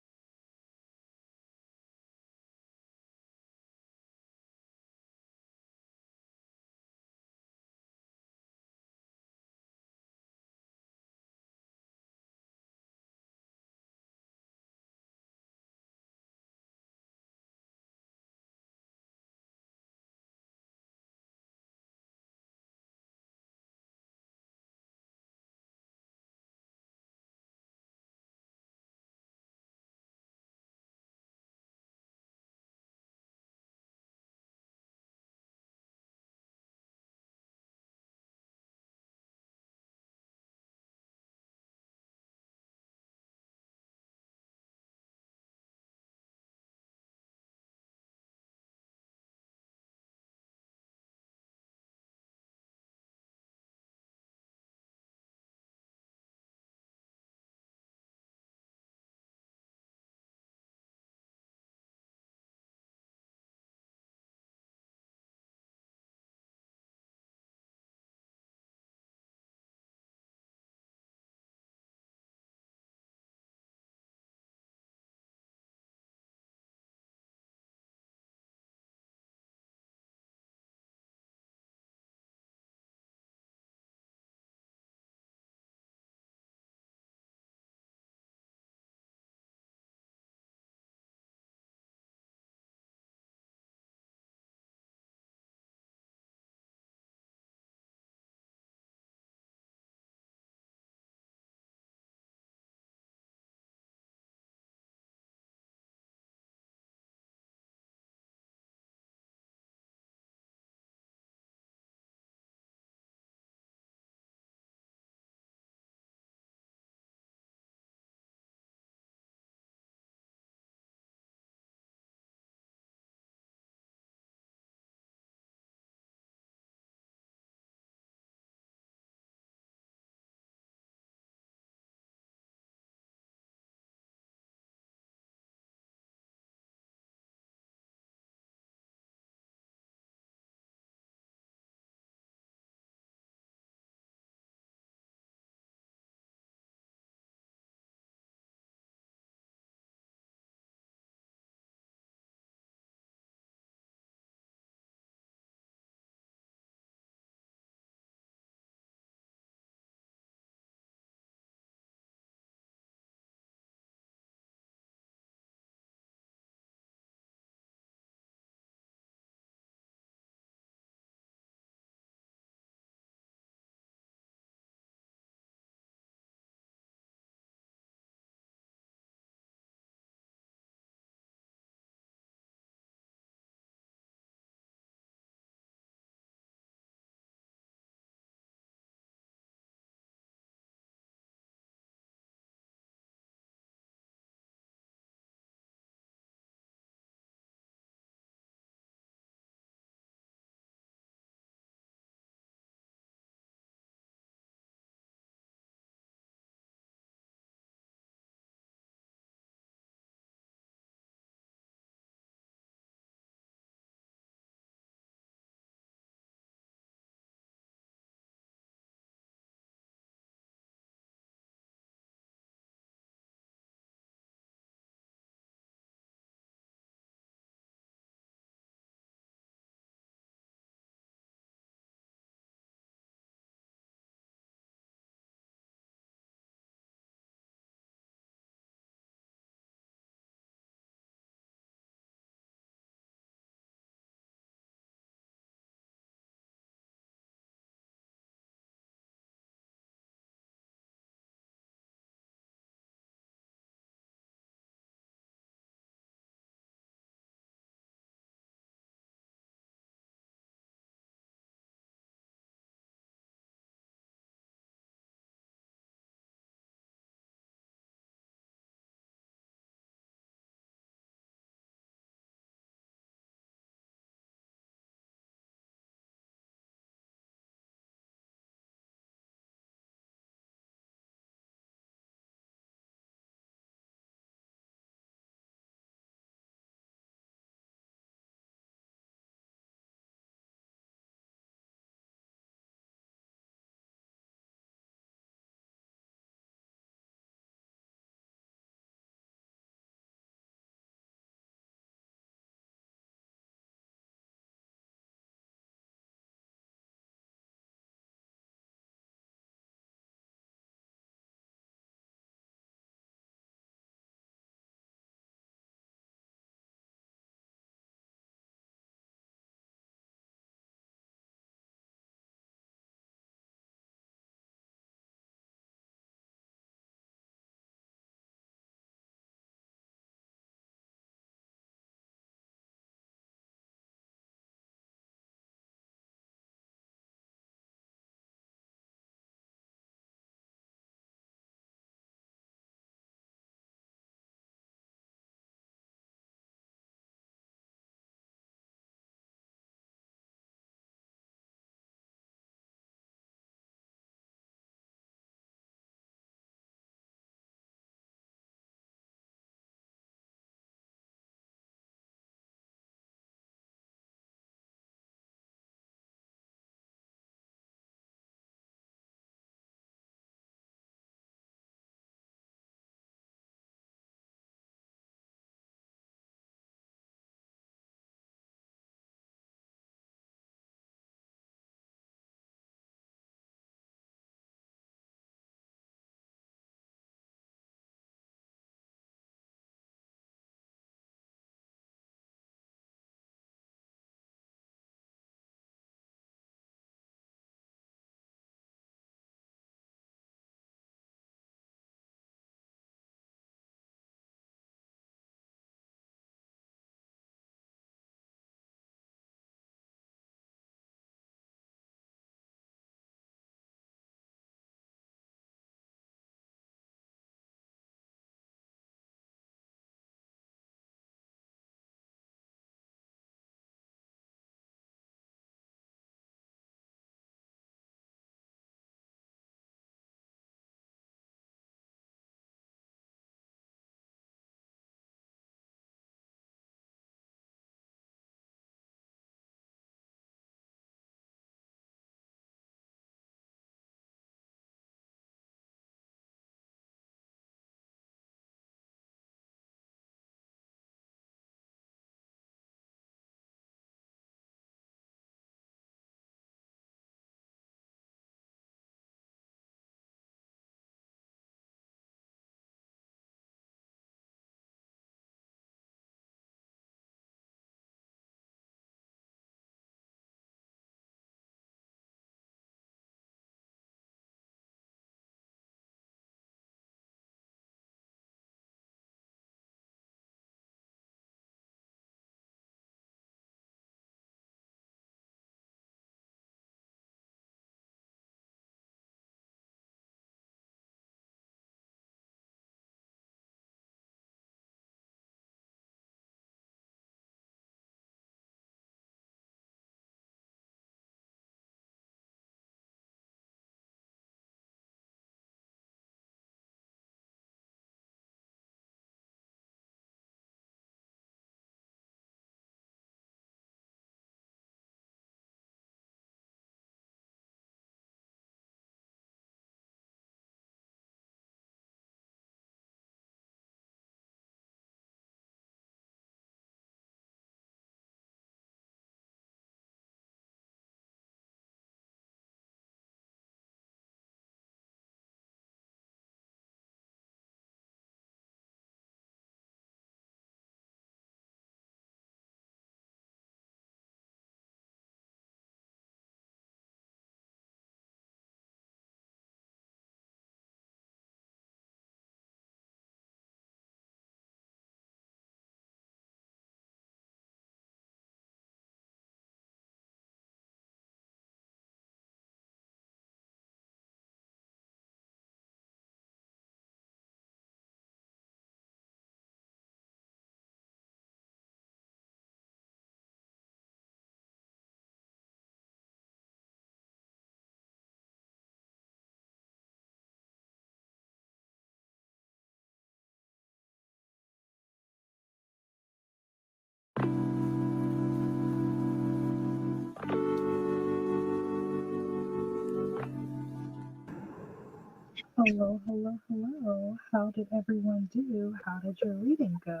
Hello, hello, hello. How did everyone do? How did your reading go?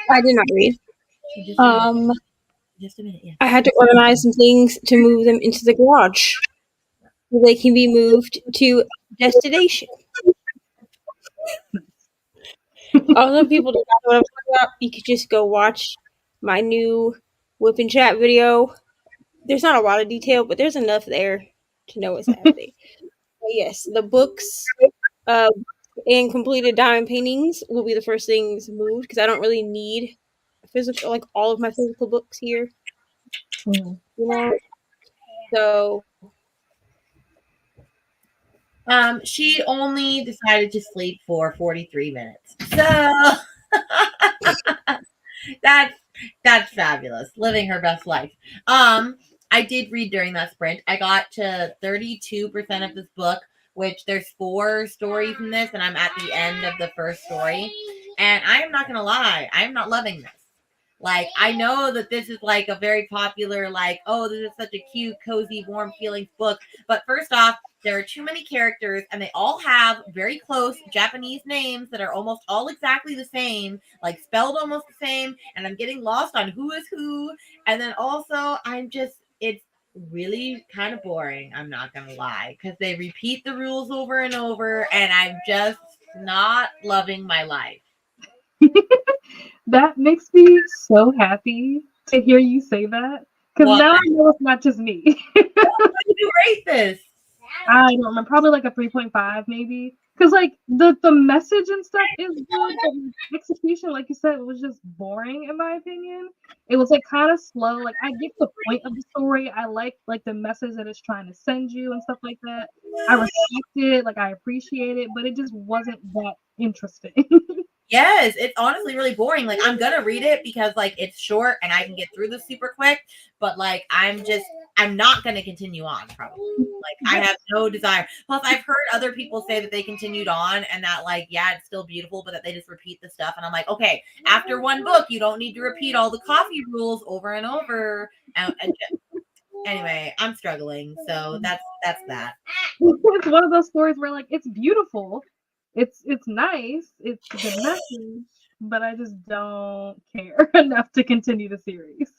I did not read. Just a minute, yeah. I had to organize some things to move them into the garage so they can be moved to destination. Also, people don't know what I'm talking about. You could just go watch my new whip and chat video. There's not a lot of detail, but there's enough there to know what's happening. But yes, the books and completed diamond paintings will be the first things moved because I don't really need physical, like all of my physical books here. Mhm. You know, so She only decided to sleep for 43 minutes. So that's fabulous. Living her best life. I did read during that sprint. I got to 32% of this book, which there's 4 stories in this, and I'm at the end of the first story. And I am not gonna lie, I am not loving this. Like, I know that this is like a very popular, like, oh, this is such a cute, cozy, warm feelings book. But first off, there are too many characters, and they all have very close Japanese names that are almost all exactly the same, like spelled almost the same. And I'm getting lost on who is who. And then also, it's really kind of boring. I'm not going to lie, because they repeat the rules over and over, and I'm just not loving my life. That makes me so happy to hear you say that. Because now I know it's not just me. What did you rate this? I don't remember. Probably like a 3.5 maybe. Because like the message and stuff is good, but the execution, like you said, was just boring in my opinion. It was like kind of slow. Like I get the point of the story. I like the message that it's trying to send you and stuff like that. I respect it, like I appreciate it, but it just wasn't that interesting. Yes, it's honestly really boring. Like, I'm gonna read it because like it's short and I can get through this super quick, but like I'm not gonna continue on probably. Like, I have no desire. Plus, I've heard other people say that they continued on and that like, yeah, it's still beautiful, but that they just repeat the stuff. And I'm like, okay, after one book, you don't need to repeat all the coffee rules over and over. Anyway, I'm struggling, so that's that. It's one of those stories where like it's beautiful, it's nice, it's a good message, but I just don't care enough to continue the series.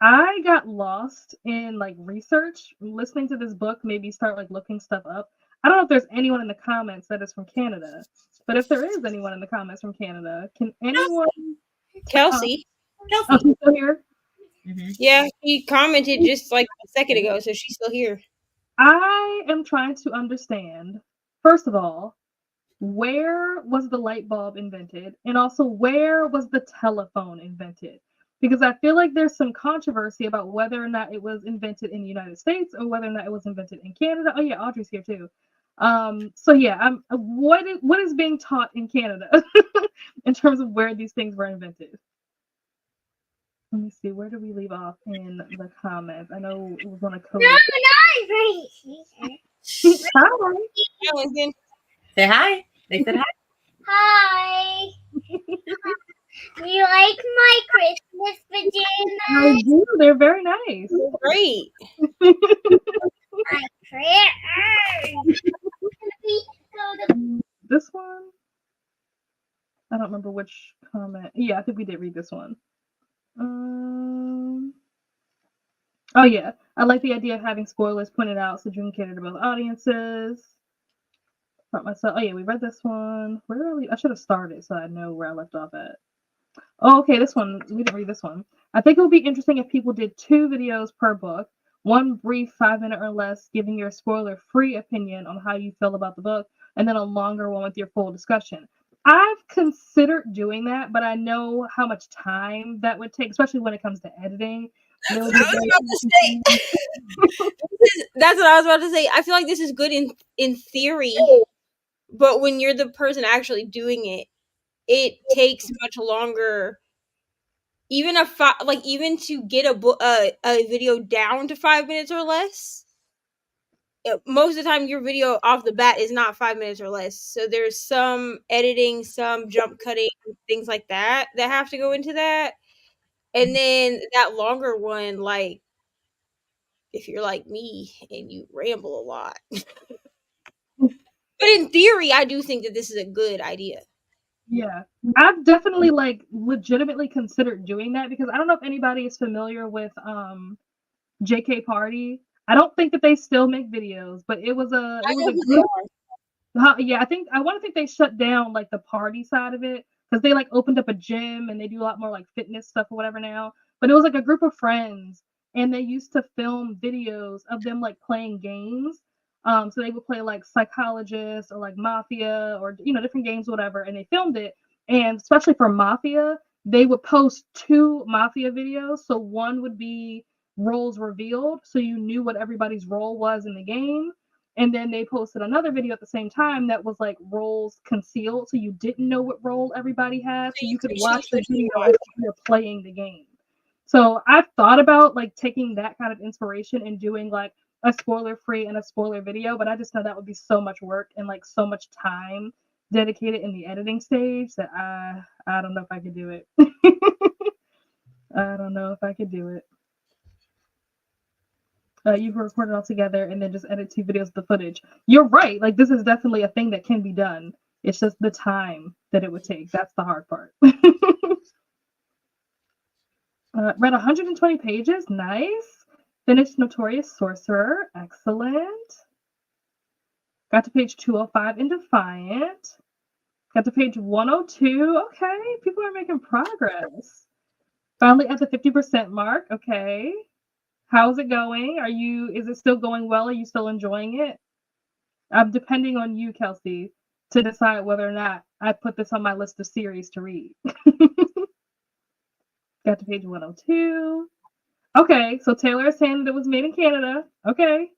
I got lost in like research. Listening to this book made me start like looking stuff up. I don't know if there's anyone in the comments that is from Canada, but if there is anyone in the comments from Canada, can anyone? Kelsey. Oh, she's still here. Mm-hmm. Yeah, she commented just like a second ago, so she's still here. I am trying to understand, first of all, where was the light bulb invented? And also, where was the telephone invented? Because I feel like there's some controversy about whether or not it was invented in the United States or whether or not it was invented in Canada. Oh yeah, Audrey's here too. So yeah, what is being taught in Canada in terms of where these things were invented? Let me see, where did we leave off in the comments? I know it was on a code. Hi. Yeah, Lincoln. Say hi. They said hi. Hi. Do you like my Christmas pajamas? I do. They're very nice. Great. This one? I don't remember which comment. Yeah, I think we did read this one. Oh yeah, I like the idea of having spoilers pointed out so you can cater to both audiences. Not myself. Oh yeah, we read this one. Where are we? I should have started so I know where I left off at. Oh, okay, this one. We didn't read this one. I think it would be interesting if people did 2 videos per book. One brief 5-minute or less, giving your spoiler-free opinion on how you feel about the book, and then a longer one with your full discussion. I've considered doing that, but I know how much time that would take, especially when it comes to editing. That's what I was about to say. I feel like this is good in theory, but when you're the person actually doing it, it takes much longer. Even even to get a video down to 5 minutes or less. Most of the time, your video off the bat is not 5 minutes or less. So there's some editing, some jump cutting, things like that have to go into that. And then that longer one, like, if you're like me and you ramble a lot. But in theory, I do think that this is a good idea. Yeah, I've definitely like legitimately considered doing that because I don't know if anybody is familiar with JK Party. I don't think that they still make videos, but it was a group. Yeah, I want to think they shut down like the party side of it because they like opened up a gym and they do a lot more like fitness stuff or whatever now. But it was like a group of friends and they used to film videos of them like playing games. So they would play like Psychologist or like Mafia or different games, whatever, and they filmed it. And especially for Mafia, they would post 2 Mafia videos. So one would be roles revealed, so you knew what everybody's role was in the game. And then they posted another video at the same time that was like roles concealed, so you didn't know what role everybody had, so you could watch the video as you were playing the game. So I've thought about like taking that kind of inspiration and doing like a spoiler-free and a spoiler video, but I just know that would be so much work and like so much time dedicated in the editing stage that I don't know if I could do it. I don't know if I could do it. You record it all together and then just edit 2 videos of the footage. You're right. Like, this is definitely a thing that can be done. It's just the time that it would take. That's the hard part. Read 120 pages. Nice. Finished Notorious Sorcerer. Excellent. Got to page 205 in Defiant. Got to page 102. Okay. People are making progress. Finally at the 50% mark. Okay. How's it going? Is it still going well? Are you still enjoying it? I'm depending on you, Kelsea, to decide whether or not I put this on my list of series to read. Got to page 102. Okay, so Taylor is saying that it was made in Canada. Okay.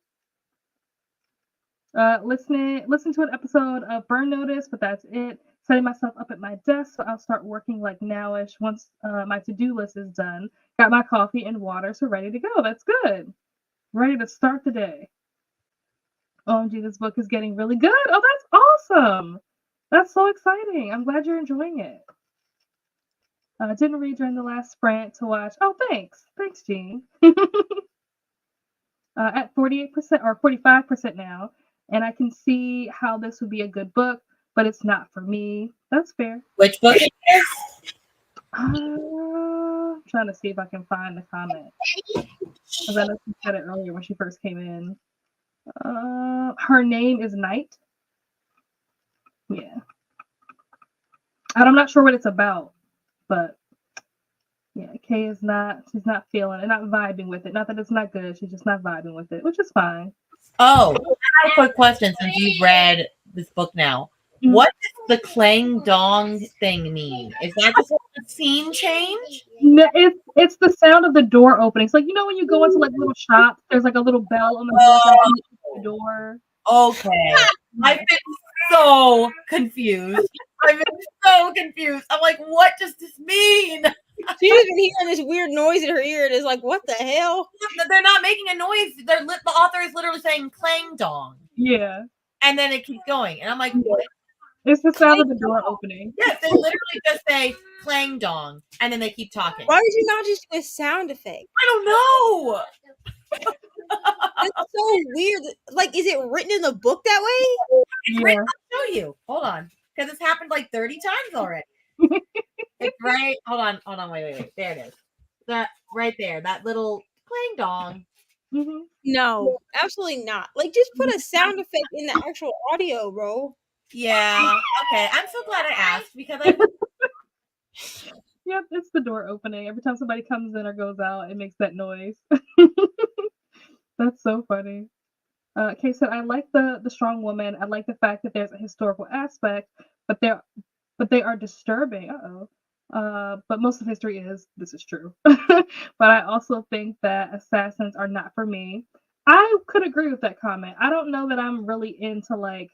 Listen to an episode of Burn Notice, but that's it. Setting myself up at my desk, so I'll start working like nowish once my to-do list is done. Got my coffee and water, so ready to go. That's good. Ready to start the day. OMG, this book is getting really good. Oh, that's awesome. That's so exciting. I'm glad you're enjoying it. Didn't read during the last sprint to watch. Oh, thanks. Thanks, Jean. At 48% or 45% now, and I can see how this would be a good book, but it's not for me. That's fair. Which book is this? I'm trying to see if I can find the comment. Because I know she said it earlier when she first came in. Her name is Night. Yeah. And I'm not sure what it's about, but yeah, Kay she's not feeling it, not vibing with it. Not that it's not good, she's just not vibing with it, which is fine. Oh, I have a quick question since you've read this book now. Mm-hmm. What does the clang dong thing mean? Is that just a scene change? No, it's the sound of the door opening. So, like, when you go into like little shops, there's like a little bell on the door. Okay. I've been so confused. I'm like, what does this mean? She's been hearing this weird noise in her ear and is like, what the hell? They're not making a noise. The author is literally saying clang dong. Yeah. And then it keeps going. And I'm like, what? It's the sound of the door opening. Yes, they literally just say clang dong. And then they keep talking. Why did you not just do a sound effect? I don't know. That's so weird. Like, is it written in the book that way? Yeah. I'll show you. Hold on. Because it's happened like 30 times already. It's right. Hold on. Wait. There it is. That right there. That little clang dong. Mm-hmm. No, absolutely not. Like, just put a sound effect in the actual audio, bro. Yeah. Okay. I'm so glad I asked because Yep, it's the door opening. Every time somebody comes in or goes out, it makes that noise. That's so funny. Kay said, I like the strong woman. I like the fact that there's a historical aspect, but they are disturbing. But most of history this is true. But I also think that assassins are not for me. I could agree with that comment. I don't know that I'm really into like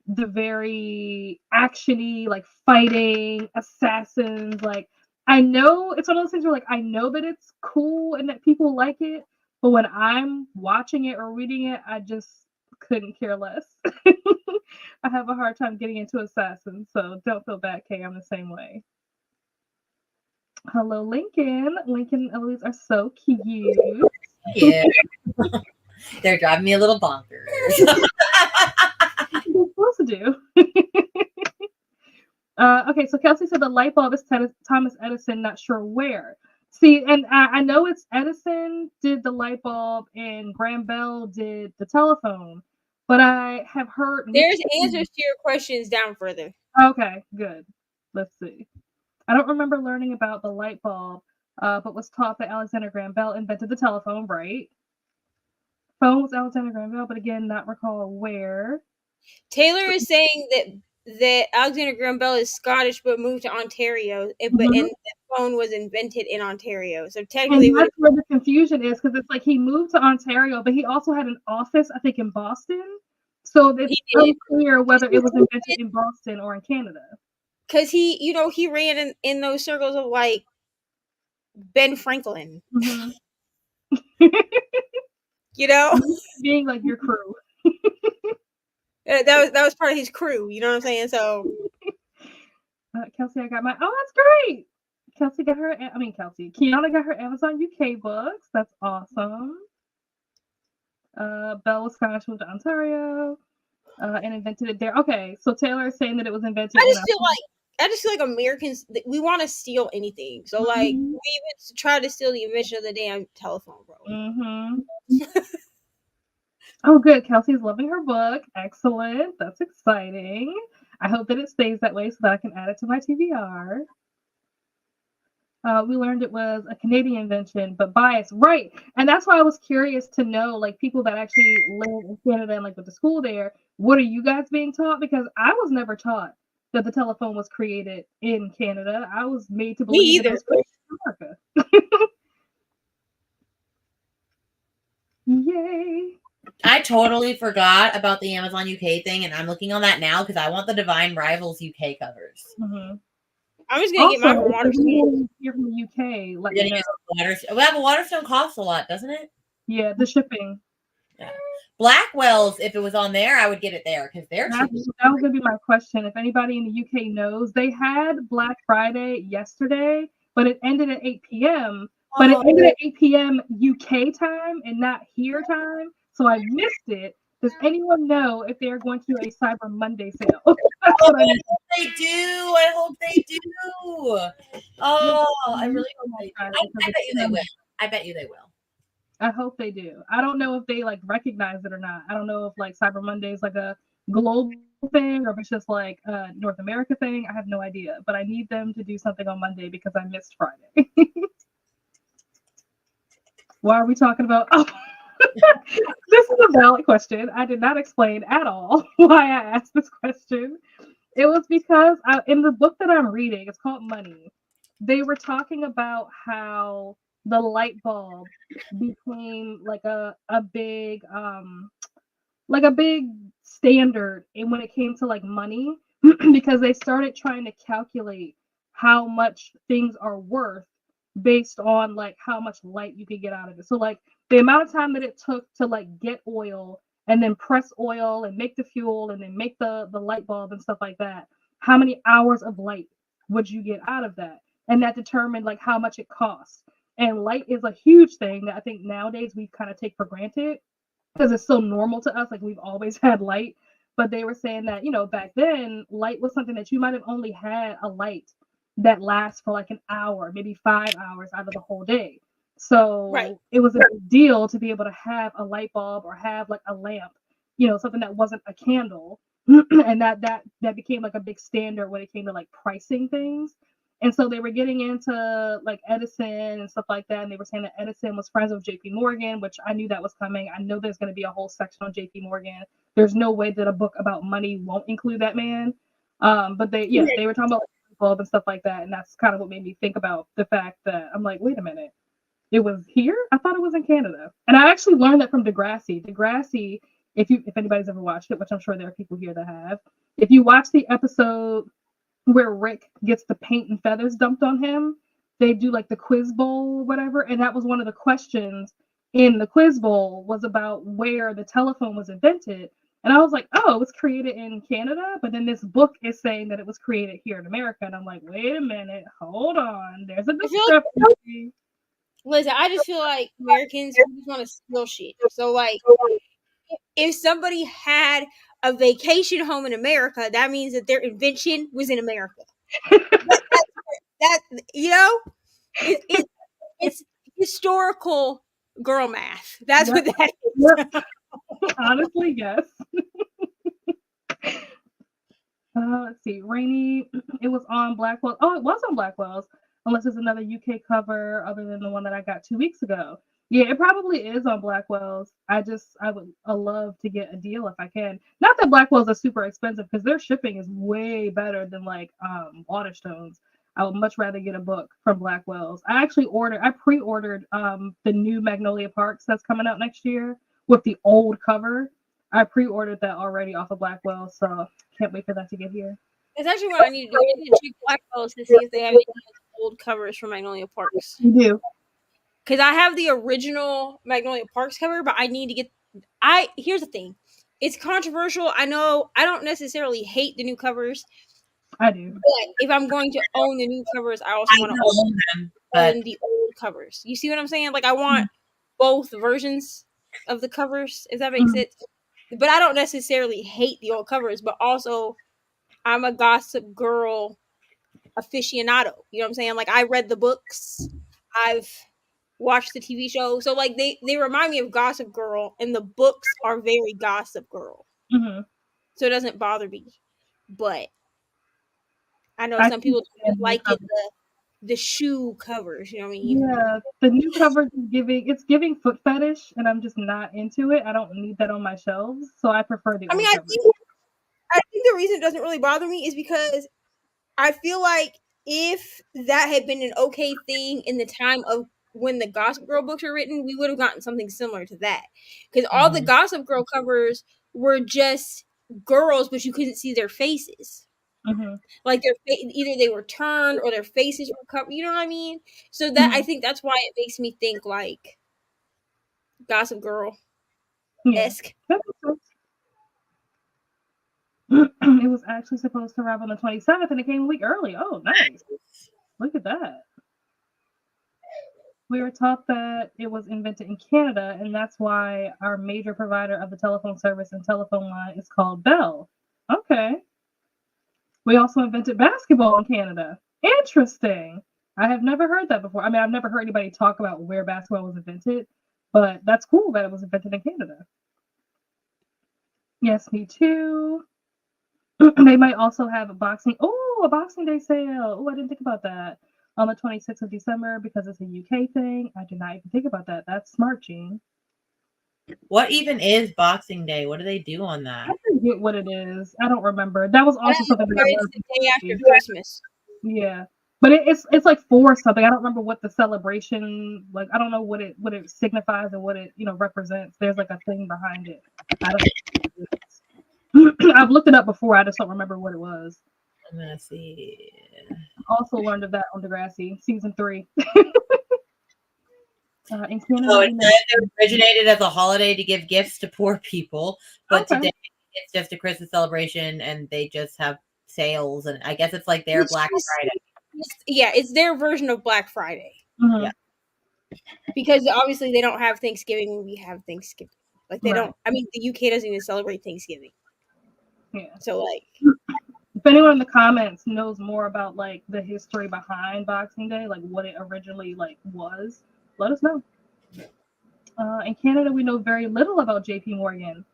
the very actiony, like fighting assassins. Like, I know it's one of those things where like I know that it's cool and that people like it, but when I'm watching it or reading it, I just couldn't care less. I have a hard time getting into assassins, so don't feel bad, Kay. I'm the same way. Hello, Lincoln. Lincoln and Eloise are so cute. Yeah. They're driving me a little bonkers. What are you supposed to do? Okay, so Kelsey said the light bulb is Thomas Edison, not sure where. See, and I know it's Edison did the light bulb and Graham Bell did the telephone, but I have heard... There's answers to your questions down further. Okay, good. Let's see. I don't remember learning about the light bulb, but was taught that Alexander Graham Bell invented the telephone, right? Phone was Alexander Graham Bell, but again, not recall where. Taylor is saying that Alexander Graham Bell is Scottish but moved to Ontario, and the phone was invented in Ontario. So technically, and that's where the confusion is, because it's like he moved to Ontario, but he also had an office, I think, in Boston. So it's unclear whether it was invented in Boston or in Canada. Because he ran in those circles of like Ben Franklin. You know, being like your crew. that was part of his crew. You know what I'm saying? So, Kelsey, I got my. Oh, that's great. Kiana got her Amazon UK books. That's awesome. Belle was Scottish, moved to Ontario, and invented it there. Okay, so Taylor is saying that it was invented. I just feel like Americans, we want to steal anything. So like we would try to steal the invention of the damn telephone, bro. Oh, good. Kelsey's loving her book. Excellent. That's exciting. I hope that it stays that way so that I can add it to my TBR. We learned it was a Canadian invention, but biased. Right. And that's why I was curious to know, like, people that actually live in Canada and, like, with the school there, what are you guys being taught? Because I was never taught that the telephone was created in Canada. I was made to believe it was created in America. Yay. I totally forgot about the Amazon UK thing, and I'm looking on that now because I want the Divine Rivals UK covers. I'm just gonna get mine from Waterstone. Here from the UK, Well, Waterstone costs a lot, doesn't it? Yeah, the shipping. Yeah. Blackwell's, if it was on there, I would get it there because they're cheap. That was gonna be my question. If anybody in the UK knows, they had Black Friday yesterday, but it ended at 8 p.m. But it ended at 8 p.m. UK time and not here time, so I missed it. Does anyone know if they're going to do a Cyber Monday sale? I hope they do. I hope they do. Oh, I really hope they do. I bet you they will. I bet you they will. I hope they do. I don't know if they like recognize it or not. I don't know if like Cyber Monday is like a global thing or if it's just like a North America thing. I have no idea. But I need them to do something on Monday because I missed Friday. Why are we talking about? Oh. This is a valid question. I did not explain at all why I asked this question. It was because in the book that I'm reading, it's called Money, they were talking about how the light bulb became like a big standard and when it came to like money because they started trying to calculate how much things are worth based on like how much light you could get out of it. So like the amount of time that it took to like get oil and then press oil and make the fuel and then make the light bulb and stuff like that, how many hours of light would you get out of that? And that determined like how much it costs. And light is a huge thing that I think nowadays we kind of take for granted because it's so normal to us. Like we've always had light, but they were saying that, you know, back then light was something that you might have only had a light that lasts for like an hour, maybe 5 hours out of the whole day. So It was a big deal to be able to have a light bulb or have like a lamp, you know, something that wasn't a candle. And that became like a big standard when it came to like pricing things. And so they were getting into like Edison and stuff like that. And they were saying that Edison was friends with JP Morgan, which I knew that was coming. I know there's going to be a whole section on JP Morgan. There's no way that a book about money won't include that man. But they were talking about like, bulb and stuff like that. And that's kind of what made me think about the fact that I'm like, wait a minute. It was here? I thought it was in Canada. And I actually learned that from Degrassi. Degrassi, if anybody's ever watched it, which I'm sure there are people here that have, if you watch the episode where Rick gets the paint and feathers dumped on him, they do like the quiz bowl or whatever. And that was one of the questions in the quiz bowl was about where the telephone was invented. And I was like, oh, it was created in Canada. But then this book is saying that it was created here in America. And I'm like, wait a minute, hold on. There's a discrepancy. Listen, I just feel like Americans we just want to steal shit. So like, if somebody had a vacation home in America, that means that their invention was in America. That it's historical girl math. That's Yep. what that is. Yep. Honestly, yes. Let's see. Rainy. It was on Blackwell. Oh, it was on Blackwell's. Unless it's another UK cover other than the one that I got 2 weeks ago. Yeah, it probably is on Blackwell's. I would love to get a deal if I can. Not that Blackwell's are super expensive because their shipping is way better than like Waterstones. I would much rather get a book from Blackwell's. I pre-ordered the new Magnolia Parks that's coming out next year with the old cover. I pre-ordered that already off of Blackwell, so can't wait for that to get here. It's actually what I need to do. I need to check Blackwell's to see if they have any old covers for Magnolia Parks. You do. Because I have the original Magnolia Parks cover, but I need to get. Here's the thing. It's controversial. I know I don't necessarily hate the new covers. I do. But if I'm going to own the new covers, I also want to own the old covers. You see what I'm saying? Like I want both versions of the covers, if that makes sense. But I don't necessarily hate the old covers, but also I'm a Gossip Girl aficionado. You know what I'm saying? Like I read the books. I've watched the TV show. So like they remind me of Gossip Girl, and the books are very Gossip Girl. Mm-hmm. So it doesn't bother me. But I know some people don't like it, the shoe covers, you know what I mean? Yeah, the new covers is giving foot fetish, and I'm just not into it. I don't need that on my shelves, so I prefer the old covers. I think the reason it doesn't really bother me is because I feel like if that had been an okay thing in the time of when the Gossip Girl books were written, we would have gotten something similar to that. Because all the Gossip Girl covers were just girls, but you couldn't see their faces. Mm-hmm. Like either they were turned or their faces were covered. You know what I mean? So that I think that's why it makes me think like Gossip Girl esque. Yeah. It was actually supposed to arrive on the 27th, and it came a week early. Oh, nice! Look at that. We were taught that it was invented in Canada, and that's why our major provider of the telephone service and telephone line is called Bell. Okay. We also invented basketball in Canada. Interesting. I have never heard that before. I mean, I've never heard anybody talk about where basketball was invented, but that's cool that it was invented in Canada. Yes, me too. They might also have a Boxing Day sale. Oh, I didn't think about that. On the 26th of December because it's a UK thing. I did not even think about that. That's smart, Jean. What even is Boxing Day? What do they do on that? I forget what it is. I don't remember. That was also something that it's the day after Christmas. Yeah. But it's like for something. I don't remember what the celebration, like I don't know what it signifies and what it, represents. There's like a thing behind it. I don't I've looked it up before. I just don't remember what it was. I'm gonna see. Also learned of that on Degrassi season 3. In Canada, it originated as a holiday to give gifts to poor people, but today it's just a Christmas celebration, and they just have sales, and I guess it's like their Black Friday. Yeah, it's their version of Black Friday. Mm-hmm. Yeah, because obviously they don't have Thanksgiving when we have Thanksgiving. Like they don't. I mean, the UK doesn't even celebrate Thanksgiving. Yeah. So like, if anyone in the comments knows more about like the history behind Boxing Day, like what it originally like was, let us know. In Canada, we know very little about JP Morgan.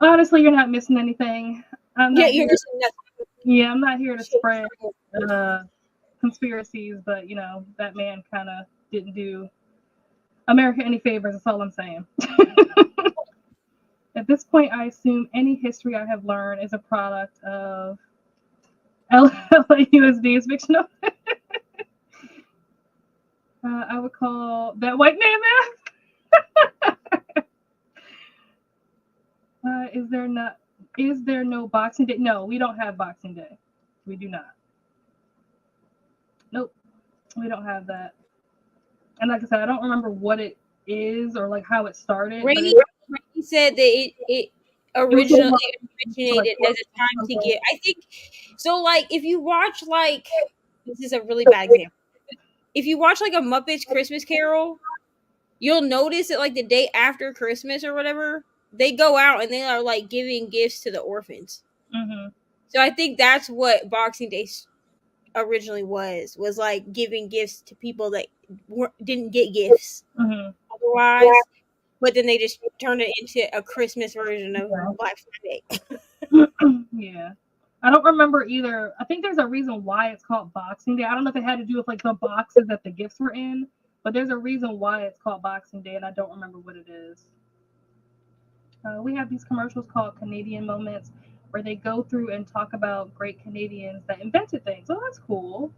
Honestly, you're not missing anything. you're missing nothing. Yeah, I'm not here to spread conspiracies, but that man kind of didn't do America any favors. That's all I'm saying. At this point, I assume any history I have learned is a product of LAUSD's fictional. I would call that white man math. Is there no Boxing Day? No, we don't have Boxing Day. We do not. Nope, we don't have that. And like I said, I don't remember what it is or like how it started. Rainy said that it originated as a time to give. I think so. Like if you watch, like this is a really bad example. if you watch like a Muppets Christmas Carol, you'll notice that like the day after Christmas or whatever, they go out and they are like giving gifts to the orphans. Mm-hmm. So I think that's what Boxing Day originally was like giving gifts to people that didn't get gifts otherwise. But then they just turned it into a Christmas version of Black Friday. Yeah. I don't remember either. I think there's a reason why it's called Boxing Day. I don't know if it had to do with like the boxes that the gifts were in, but there's a reason why it's called Boxing Day, and I don't remember what it is. We have these commercials called Canadian Moments where they go through and talk about great Canadians that invented things. Oh, that's cool.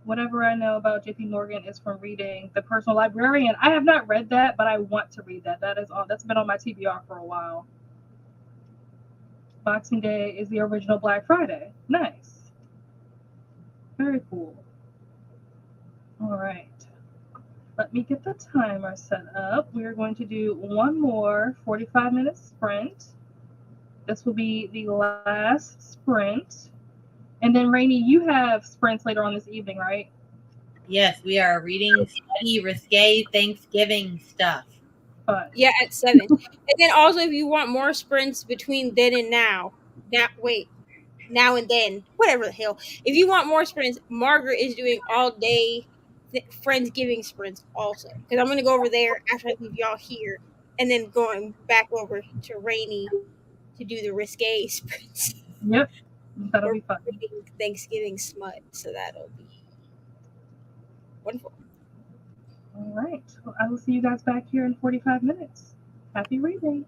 Whatever I know about JP Morgan is from reading The Personal Librarian. I have not read that, but I want to read that. That's been on my TBR for a while. Boxing Day is the original Black Friday. Nice. Very cool. All right. Let me get the timer set up. We're going to do one more 45-minute sprint. This will be the last sprint. And then, Rainey, you have sprints later on this evening, right? Yes, we are reading study risque Thanksgiving stuff. Yeah, at 7. And then also, if you want more sprints between then and now and then, whatever the hell. If you want more sprints, Margaret is doing all day Friendsgiving sprints also. Because I'm going to go over there after I leave y'all here, and then going back over to Rainy to do the risque sprints. Yep, that'll be fun. Thanksgiving smut, so that'll be wonderful. All right. Well, I will see you guys back here in 45 minutes. Happy reading.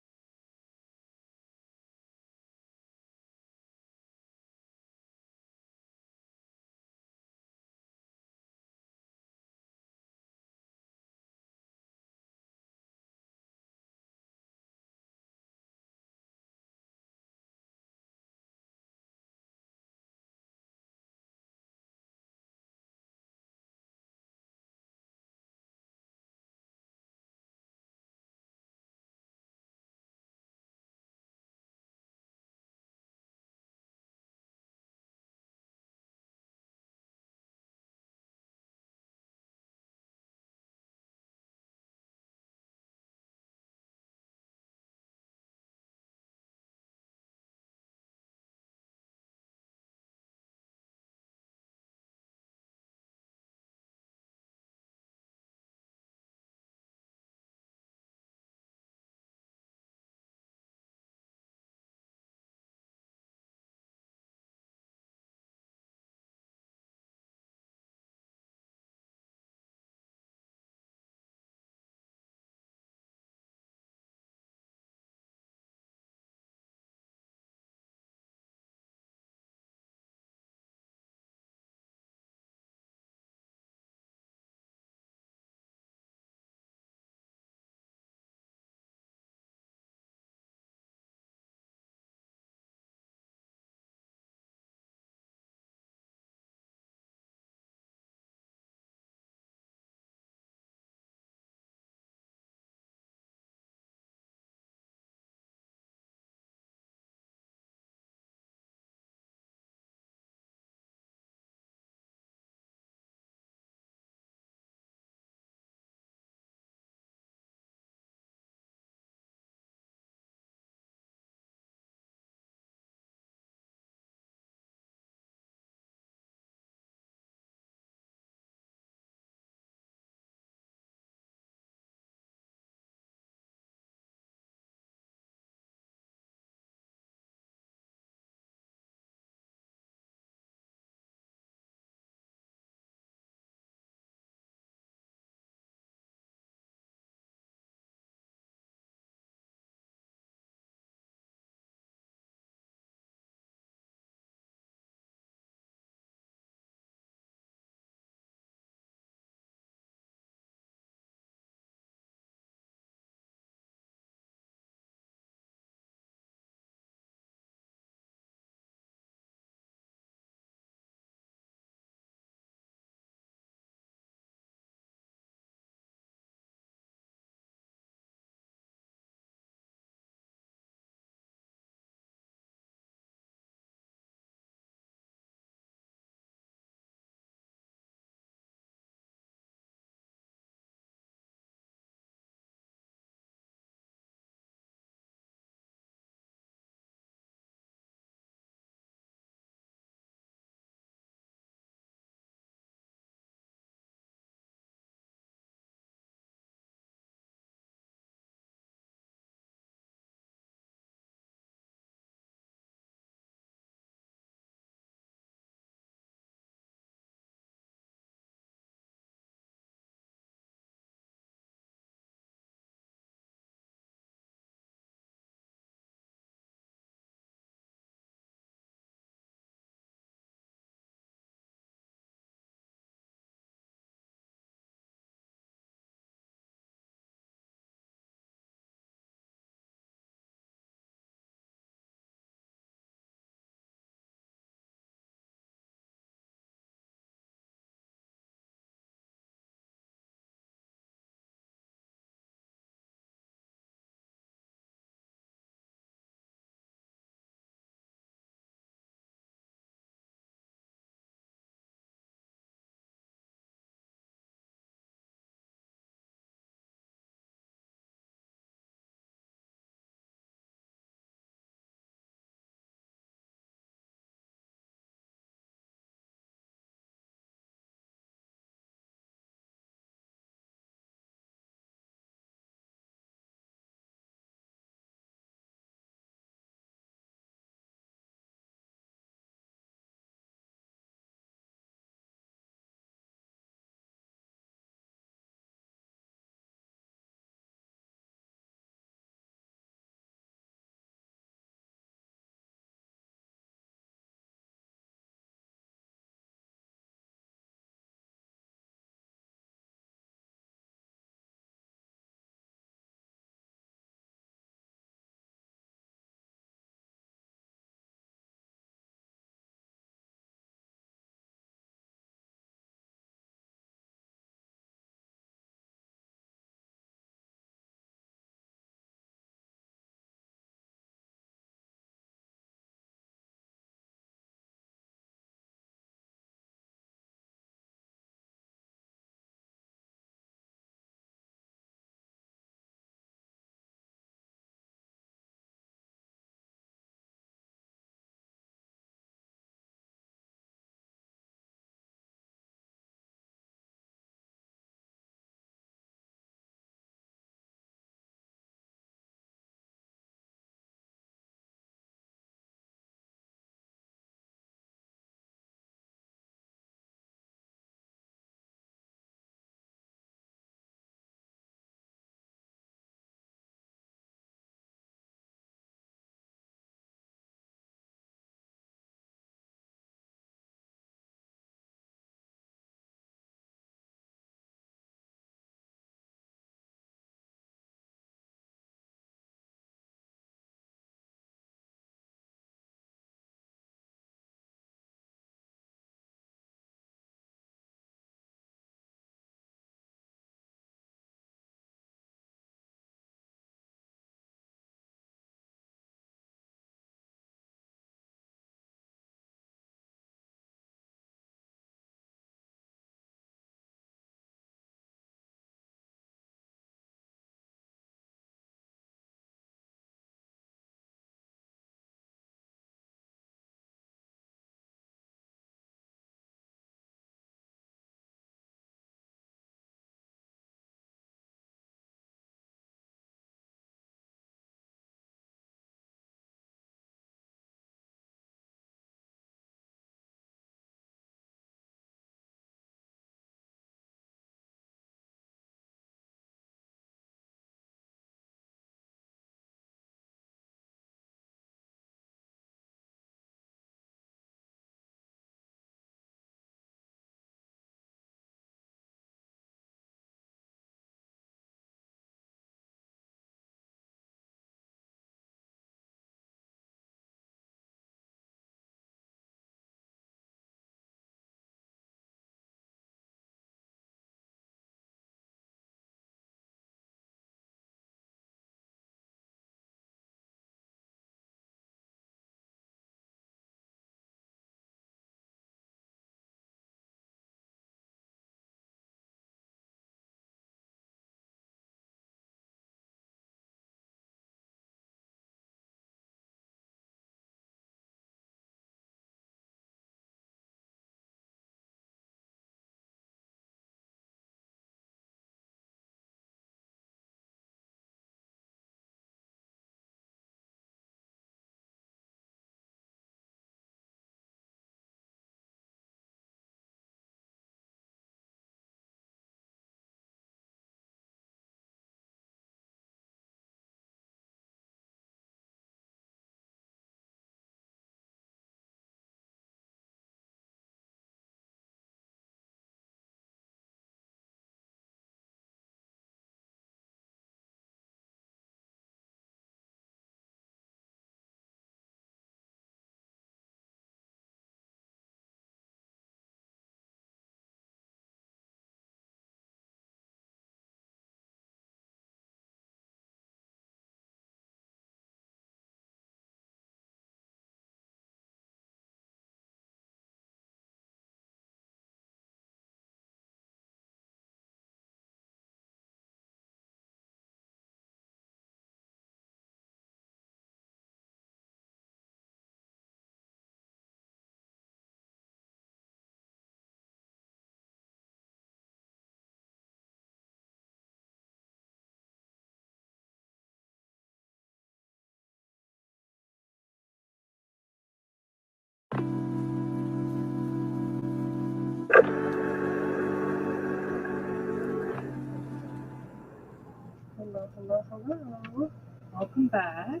Hello. Welcome back.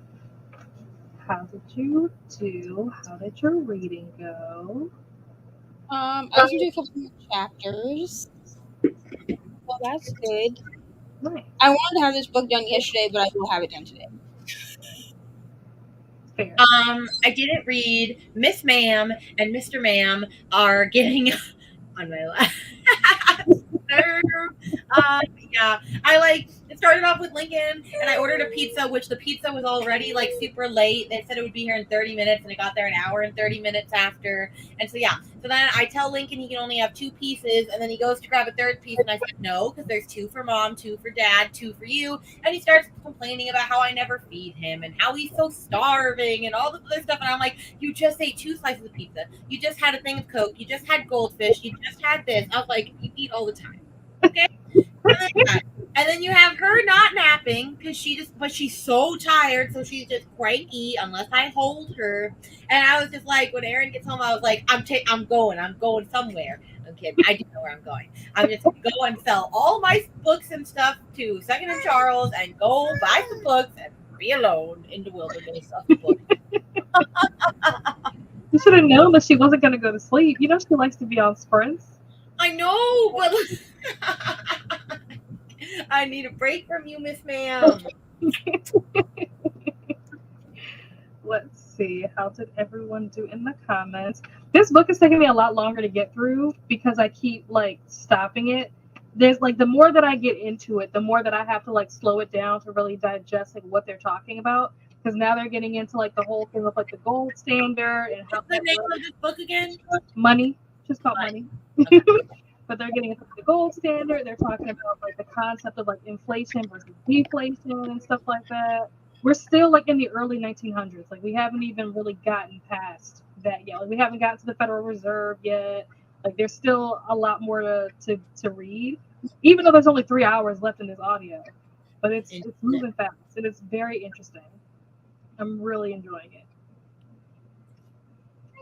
How did you do? How did your reading go? I listened to a couple more chapters. Well, that's good. Nice. I wanted to have this book done yesterday, but I will have it done today. Fair. I didn't read Miss Ma'am and Mr. Ma'am are getting on my last nerve. Yeah, it started off with Lincoln, and I ordered a pizza, which the pizza was already like super late. They said it would be here in 30 minutes, and it got there an hour and 30 minutes after. And so, yeah, so then I tell Lincoln he can only have 2 pieces, and then he goes to grab a third piece, and I said no, because there's 2 for mom, 2 for dad, 2 for you. And he starts complaining about how I never feed him and how he's so starving and all this other stuff. And I'm like, you just ate 2 slices of pizza. You just had a thing of Coke. You just had goldfish. You just had this. I was like, you eat all the time. Okay? And then you have her not napping because she's so tired, so she's just cranky unless I hold her. And I was just like, when Aaron gets home, I was like, I'm going somewhere. I'm kidding. I do know where I'm going. I'm just gonna go and sell all my books and stuff to Second and Charles and go buy some books and be alone in the wilderness of the book. You should have known that she wasn't going to go to sleep. You know she likes to be on sprints. I know, but I need a break from you, Miss Ma'am. Let's see. How did everyone do in the comments? This book is taking me a lot longer to get through because I keep like stopping it. There's like the more that I get into it, the more that I have to like slow it down to really digest like what they're talking about. Because now they're getting into like the whole thing of like the gold standard and how What's the name of this book again? Money. Just called Money. But they're getting into the gold standard. They're talking about like the concept of like inflation versus deflation and stuff like that. We're still like in the early 1900s. Like we haven't even really gotten past that yet. Like we haven't gotten to the Federal Reserve yet. Like there's still a lot more to read, even though there's only 3 hours left in this audio. But it's moving fast. It is very interesting. I'm really enjoying it.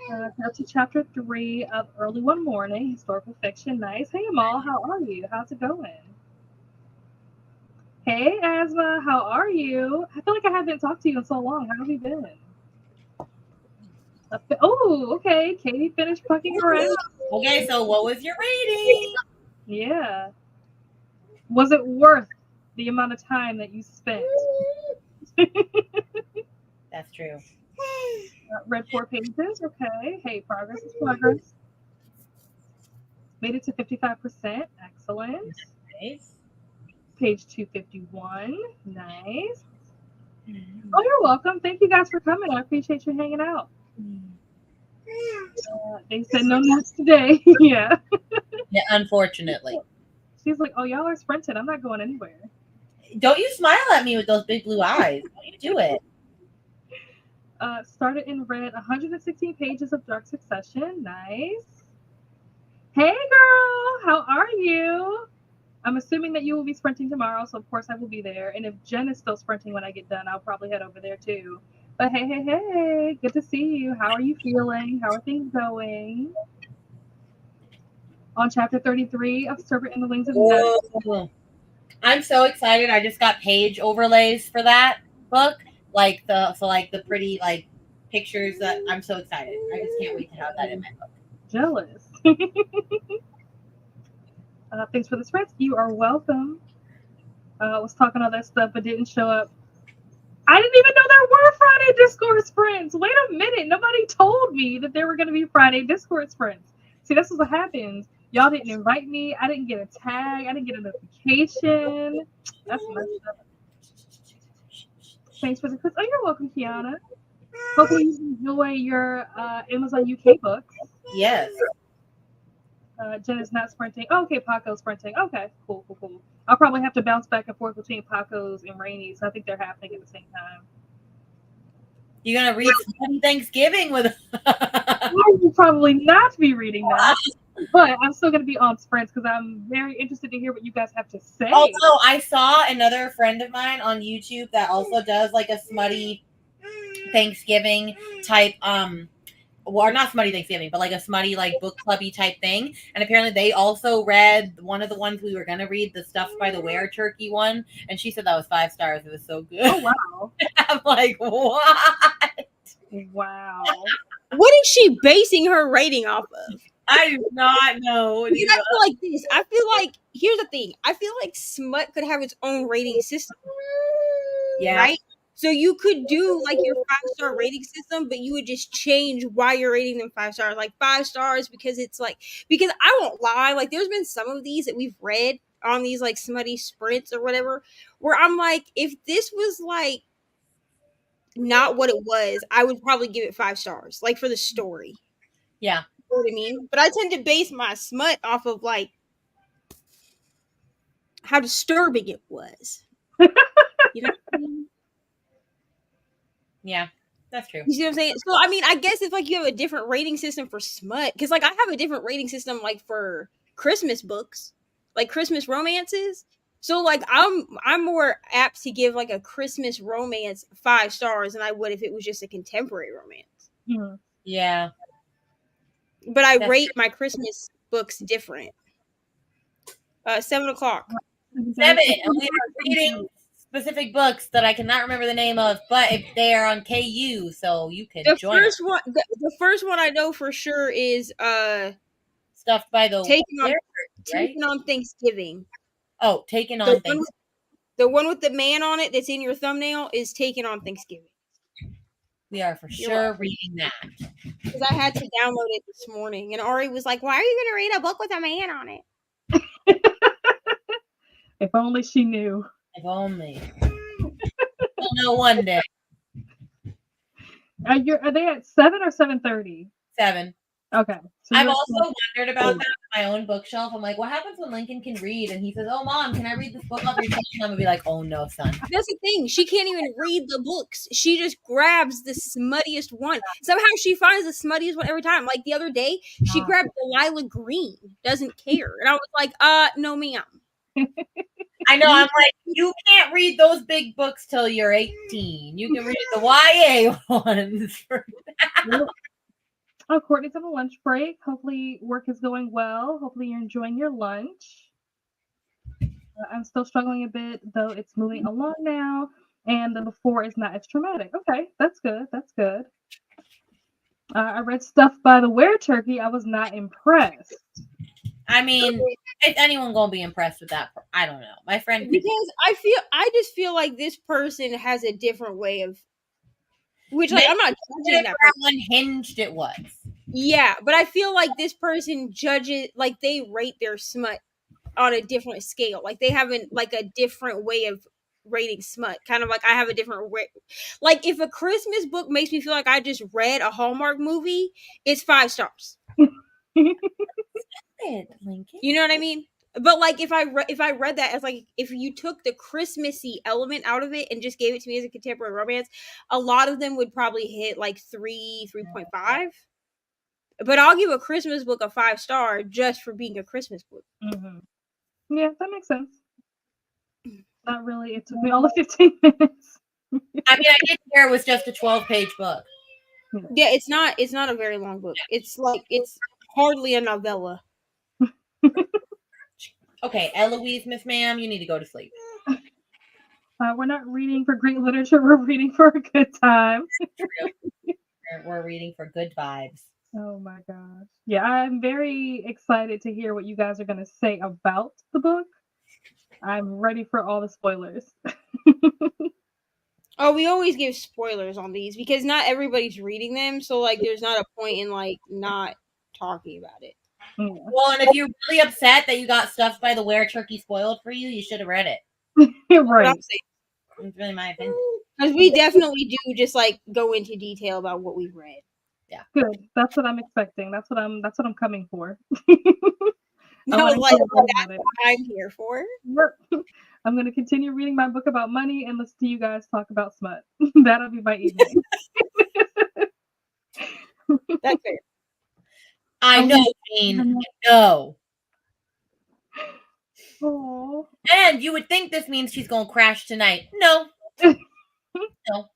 Now to chapter 3 of Early One Morning, historical fiction. Nice. Hey, Amal, how are you? How's it going? Hey, Asma, how are you? I feel like I haven't talked to you in so long. How have you been? Oh, okay. Katy finished fucking around. Okay, so what was your rating? Yeah. Was it worth the amount of time that you spent? That's true. Read 4 pages. Okay. Hey, progress is progress. Made it to 55%. Excellent. Nice. Page 251. Nice. Oh, you're welcome. Thank you guys for coming. I appreciate you hanging out. They said no naps today. Yeah. Yeah, unfortunately. She's like, oh, y'all are sprinting. I'm not going anywhere. Don't you smile at me with those big blue eyes. Don't you do it. Started and read 116 pages of Dark Succession. Nice. Hey, girl. How are you? I'm assuming that you will be sprinting tomorrow, so of course I will be there. And if Jen is still sprinting when I get done, I'll probably head over there too. But hey, good to see you. How are you feeling? How are things going? On chapter 33 of Serpent in the Wings of Death. I'm so excited. I just got page overlays for that book. Like the pretty like pictures that I'm so excited. I just can't wait to have that in my book. Jealous. Thanks for the spreads. You are welcome. Was talking all that stuff but didn't show up. I didn't even know there were Friday Discord sprints. Wait a minute. Nobody told me that there were going to be Friday Discord sprints. See, this is what happens. Y'all didn't invite me. I didn't get a tag. I didn't get a notification. That's messed up. Thanks for the quiz. Oh, you're welcome, Kiana. Hopefully you enjoy your Amazon UK books. Yes. Jen is not sprinting. Oh, okay, Paco's sprinting. Okay, cool. I'll probably have to bounce back and forth between Paco's and Rainey's. So I think they're happening at the same time. You're going to read Happy Thanksgiving with I will probably not be reading that. But I'm still going to be on sprints because I'm very interested to hear what you guys have to say. Also, I saw another friend of mine on YouTube that also does like a smutty Thanksgiving type or not smutty Thanksgiving, but like a smutty like book clubby type thing. And apparently they also read one of the ones we were gonna read, the Stuffed by the Were Turkey one, and she said that was 5 stars. It was so good. Oh wow. I'm like, what? Wow. What is she basing her rating off of? I do not know. Because I feel like this. I feel like here's the thing. I feel like smut could have its own rating system. Yeah. Right? So you could do like your 5-star rating system, but you would just change why you're rating them 5 stars. Like 5 stars because it's like, because I won't lie, like there's been some of these that we've read on these like smutty sprints or whatever, where I'm like, if this was like not what it was, I would probably give it 5 stars, like for the story. Yeah. You know what I mean? But I tend to base my smut off of like how disturbing it was. You know what I mean? Yeah, that's true. You see what I'm saying? So I mean, I guess if like you have a different rating system for smut, because like I have a different rating system like for Christmas books, like Christmas romances. So like I'm more apt to give like a Christmas romance 5 stars than I would if it was just a contemporary romance. Hmm. Yeah. But I That's rate my Christmas books different. 7 o'clock. 7. And we are reading specific books that I cannot remember the name of, but if they are on KU, so you can The join first one, the first one I know for sure is Stuffed by the Taken right? on Thanksgiving. Oh, Taken on Thanksgiving. The one with the man on it that's in your thumbnail is Taken on Thanksgiving. We are for sure reading that. Because I had to download it this morning, and Ari was like, "Why are you going to read a book with a man on it?" If only she knew. If only. We'll know one day. Are they at 7 or 7:30? 7. Okay. So I've also wondered about that with my own bookshelf. I'm like, what happens when Lincoln can read? And he says, "Oh, Mom, can I read this book off your shelf?" And I'm going to be like, "Oh, no, son." That's the thing. She can't even read the books. She just grabs the smuttiest one. Somehow she finds the smuttiest one every time. Like the other day, she grabbed Delilah Green. Doesn't care. And I was like, no, ma'am. I know. I'm like, you can't read those big books till you're 18. You can read the YA ones. Oh, Courtney's on a lunch break. Hopefully work is going well. Hopefully you're enjoying your lunch. I'm still struggling a bit, though it's moving along now. And the before is not as traumatic. Okay, that's good. That's good. I read Stuffed by the Were Turkey. I was not impressed. I mean, is anyone gonna be impressed with that? I don't know. My friend, because I just feel like this person has a different way of, which like I'm not judging that person. How unhinged it was. Yeah, but I feel like this person judges, like they rate their smut on a different scale. Like they have like a different way of rating smut. Kind of like I have a different way. Like if a Christmas book makes me feel like I just read a Hallmark movie, it's 5 stars. You know what I mean? But like if I read that as like, if you took the Christmassy element out of it and just gave it to me as a contemporary romance, a lot of them would probably hit like 3.5. But I'll give a Christmas book a 5 star just for being a Christmas book. Mm-hmm. Yeah, that makes sense. Not really. It took me all of 15 minutes. I mean, I did hear it was just a 12-page book. Yeah, it's not a very long book. It's hardly a novella. Okay, Eloise, Miss Ma'am, you need to go to sleep. We're not reading for great literature. We're reading for a good time. We're reading for good vibes. Oh my gosh. Yeah, I'm very excited to hear what you guys are going to say about the book. I'm ready for all the spoilers. Oh, we always give spoilers on these because not everybody's reading them. So like there's not a point in like not talking about it. Yeah. Well, and if you're really upset that you got Stuffed by the Were Turkey spoiled for you, you should have read it. Right. It's really my opinion. Because we definitely do just like go into detail about what we've read. Yeah. Good. That's what I'm expecting. That's what I'm coming for. No, like that's what I'm here for. I'm going to continue reading my book about money and listen to you guys talk about smut. That'll be my evening. That's fair. I know, Jane. No. And you would think this means she's going to crash tonight. No. No.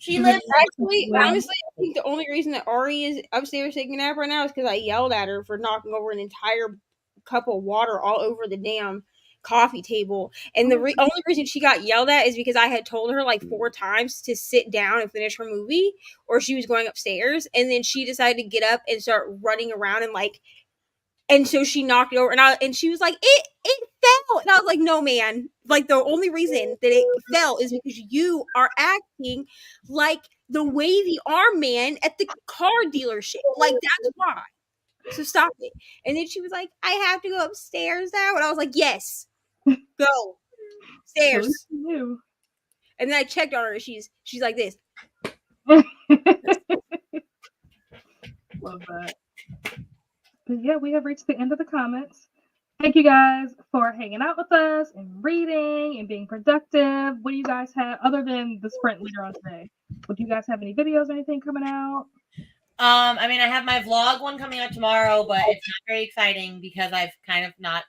She lives. Actually, Wow. honestly, I think the only reason that Ari is upstairs taking a nap right now is because I yelled at her for knocking over an entire cup of water all over the damn coffee table. And the only reason she got yelled at is because I had told her like 4 times to sit down and finish her movie, or she was going upstairs. And then she decided to get up and start running around and like, and so she knocked it over, and she was like, it fell, and I was like, no, man, like the only reason that it fell is because you are acting like the wavy arm man at the car dealership, like that's why. So stop it. And then she was like, I have to go upstairs now, and I was like, yes, go At least stairs. you knew. And then I checked on her, and she's like this. Love that. But yeah, we have reached the end of the comments. Thank you guys for hanging out with us and reading and being productive. What do you guys have other than the sprint later on today? Would you guys have any videos or anything coming out? I mean, I have my vlog one coming out tomorrow, but it's not very exciting because I've kind of not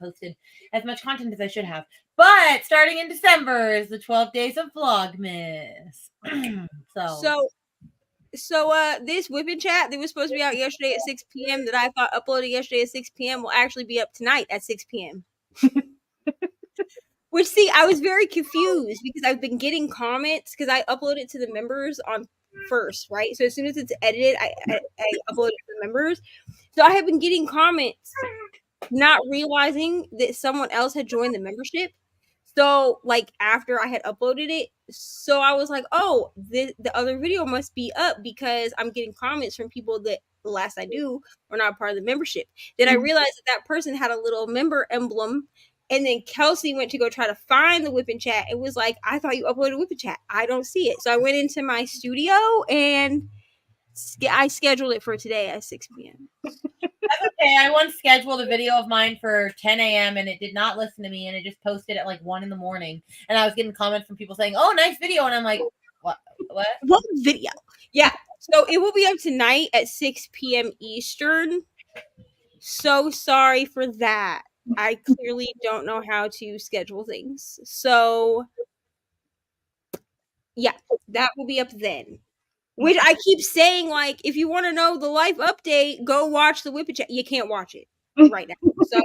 posted as much content as I should have. But starting in December is the 12 days of Vlogmas. So this whipping chat that was supposed to be out yesterday at 6 p.m. that I thought uploaded yesterday at 6 p.m. will actually be up tonight at 6 p.m. Which, see, I was very confused because I've been getting comments because I upload it to the members on first, right? So as soon as it's edited, I upload it to the members. So I have been getting comments not realizing that someone else had joined the membership. So, like, after I had uploaded it, so I was like, oh, the other video must be up because I'm getting comments from people that, the last I do, are not part of the membership. Then I realized that person had a little member emblem, and then Kelsey went to go try to find the whipping chat. It was like, I thought you uploaded whipping chat. I don't see it. So I went into my studio, and I scheduled it for today at 6 p.m. That's okay. I once scheduled a video of mine for 10 a.m. and it did not listen to me, and it just posted at like 1 in the morning. And I was getting comments from people saying, "Oh, nice video," and I'm like, "What? What video?" Yeah. So it will be up tonight at 6 p.m. Eastern. So sorry for that. I clearly don't know how to schedule things. So yeah, that will be up then. Which I keep saying, like, if you want to know the life update, go watch the whipping chat. You can't watch it right now. So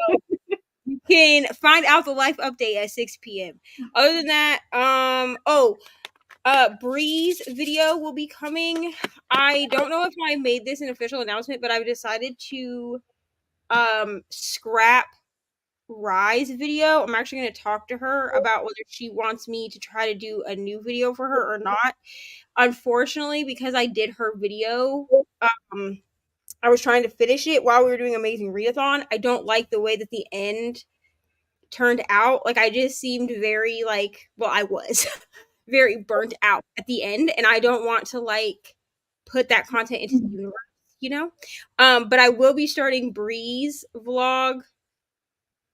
you can find out the life update at 6 p.m. Other than that, Bree's video will be coming. I don't know if I made this an official announcement, but I've decided to scrap Rye's video. I'm actually going to talk to her about whether she wants me to try to do a new video for her or not. Unfortunately, because I did her video, I was trying to finish it while we were doing Amazing Readathon. I don't like the way that the end turned out. Like, I just seemed very, like, well, I was very burnt out at the end, and I don't want to, like, put that content into the universe, you know? But I will be starting Bree's vlog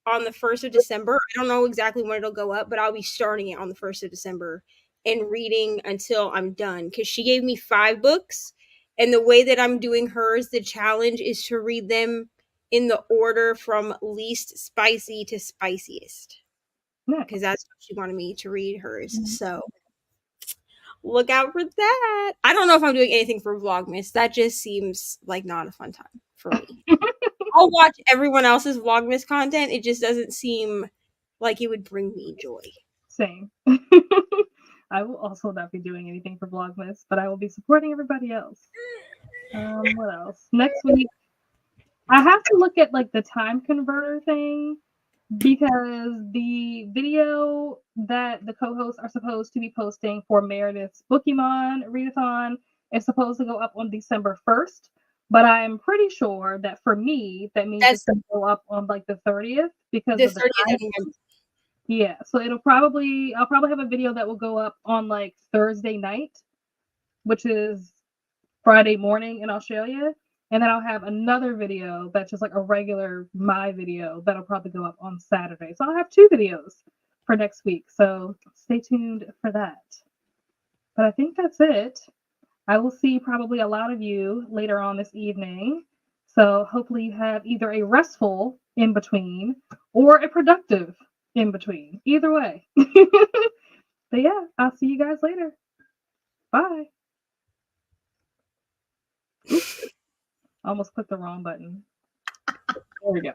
on the 1st of December. I don't know exactly when it'll go up, but I'll be starting it on the 1st of December and reading until I'm done, because she gave me 5 books, and the way that I'm doing hers, the challenge is to read them in the order from least spicy to spiciest, because that's what she wanted me to read hers. So look out for that. I don't know if I'm doing anything for Vlogmas. That just seems like not a fun time for me. I'll watch everyone else's Vlogmas content. It just doesn't seem like it would bring me joy. Same. I will also not be doing anything for Vlogmas, but I will be supporting everybody else. What else? Next week, I have to look at like the time converter thing, because the video that the co-hosts are supposed to be posting for Meredith's Pokemon Readathon is supposed to go up on December 1st, but I'm pretty sure that for me, that means it's going to go up on like the 30th because The of the 30th time. of Yeah, so I'll probably have a video that will go up on like Thursday night, which is Friday morning in Australia. And then I'll have another video that's just like a regular my video that'll probably go up on Saturday. So I'll have 2 videos for next week. So stay tuned for that. But I think that's it. I will see probably a lot of you later on this evening. So hopefully you have either a restful in between or a productive in between. Either way. But yeah, I'll see you guys later. Bye. Oops. Almost clicked the wrong button. There we go.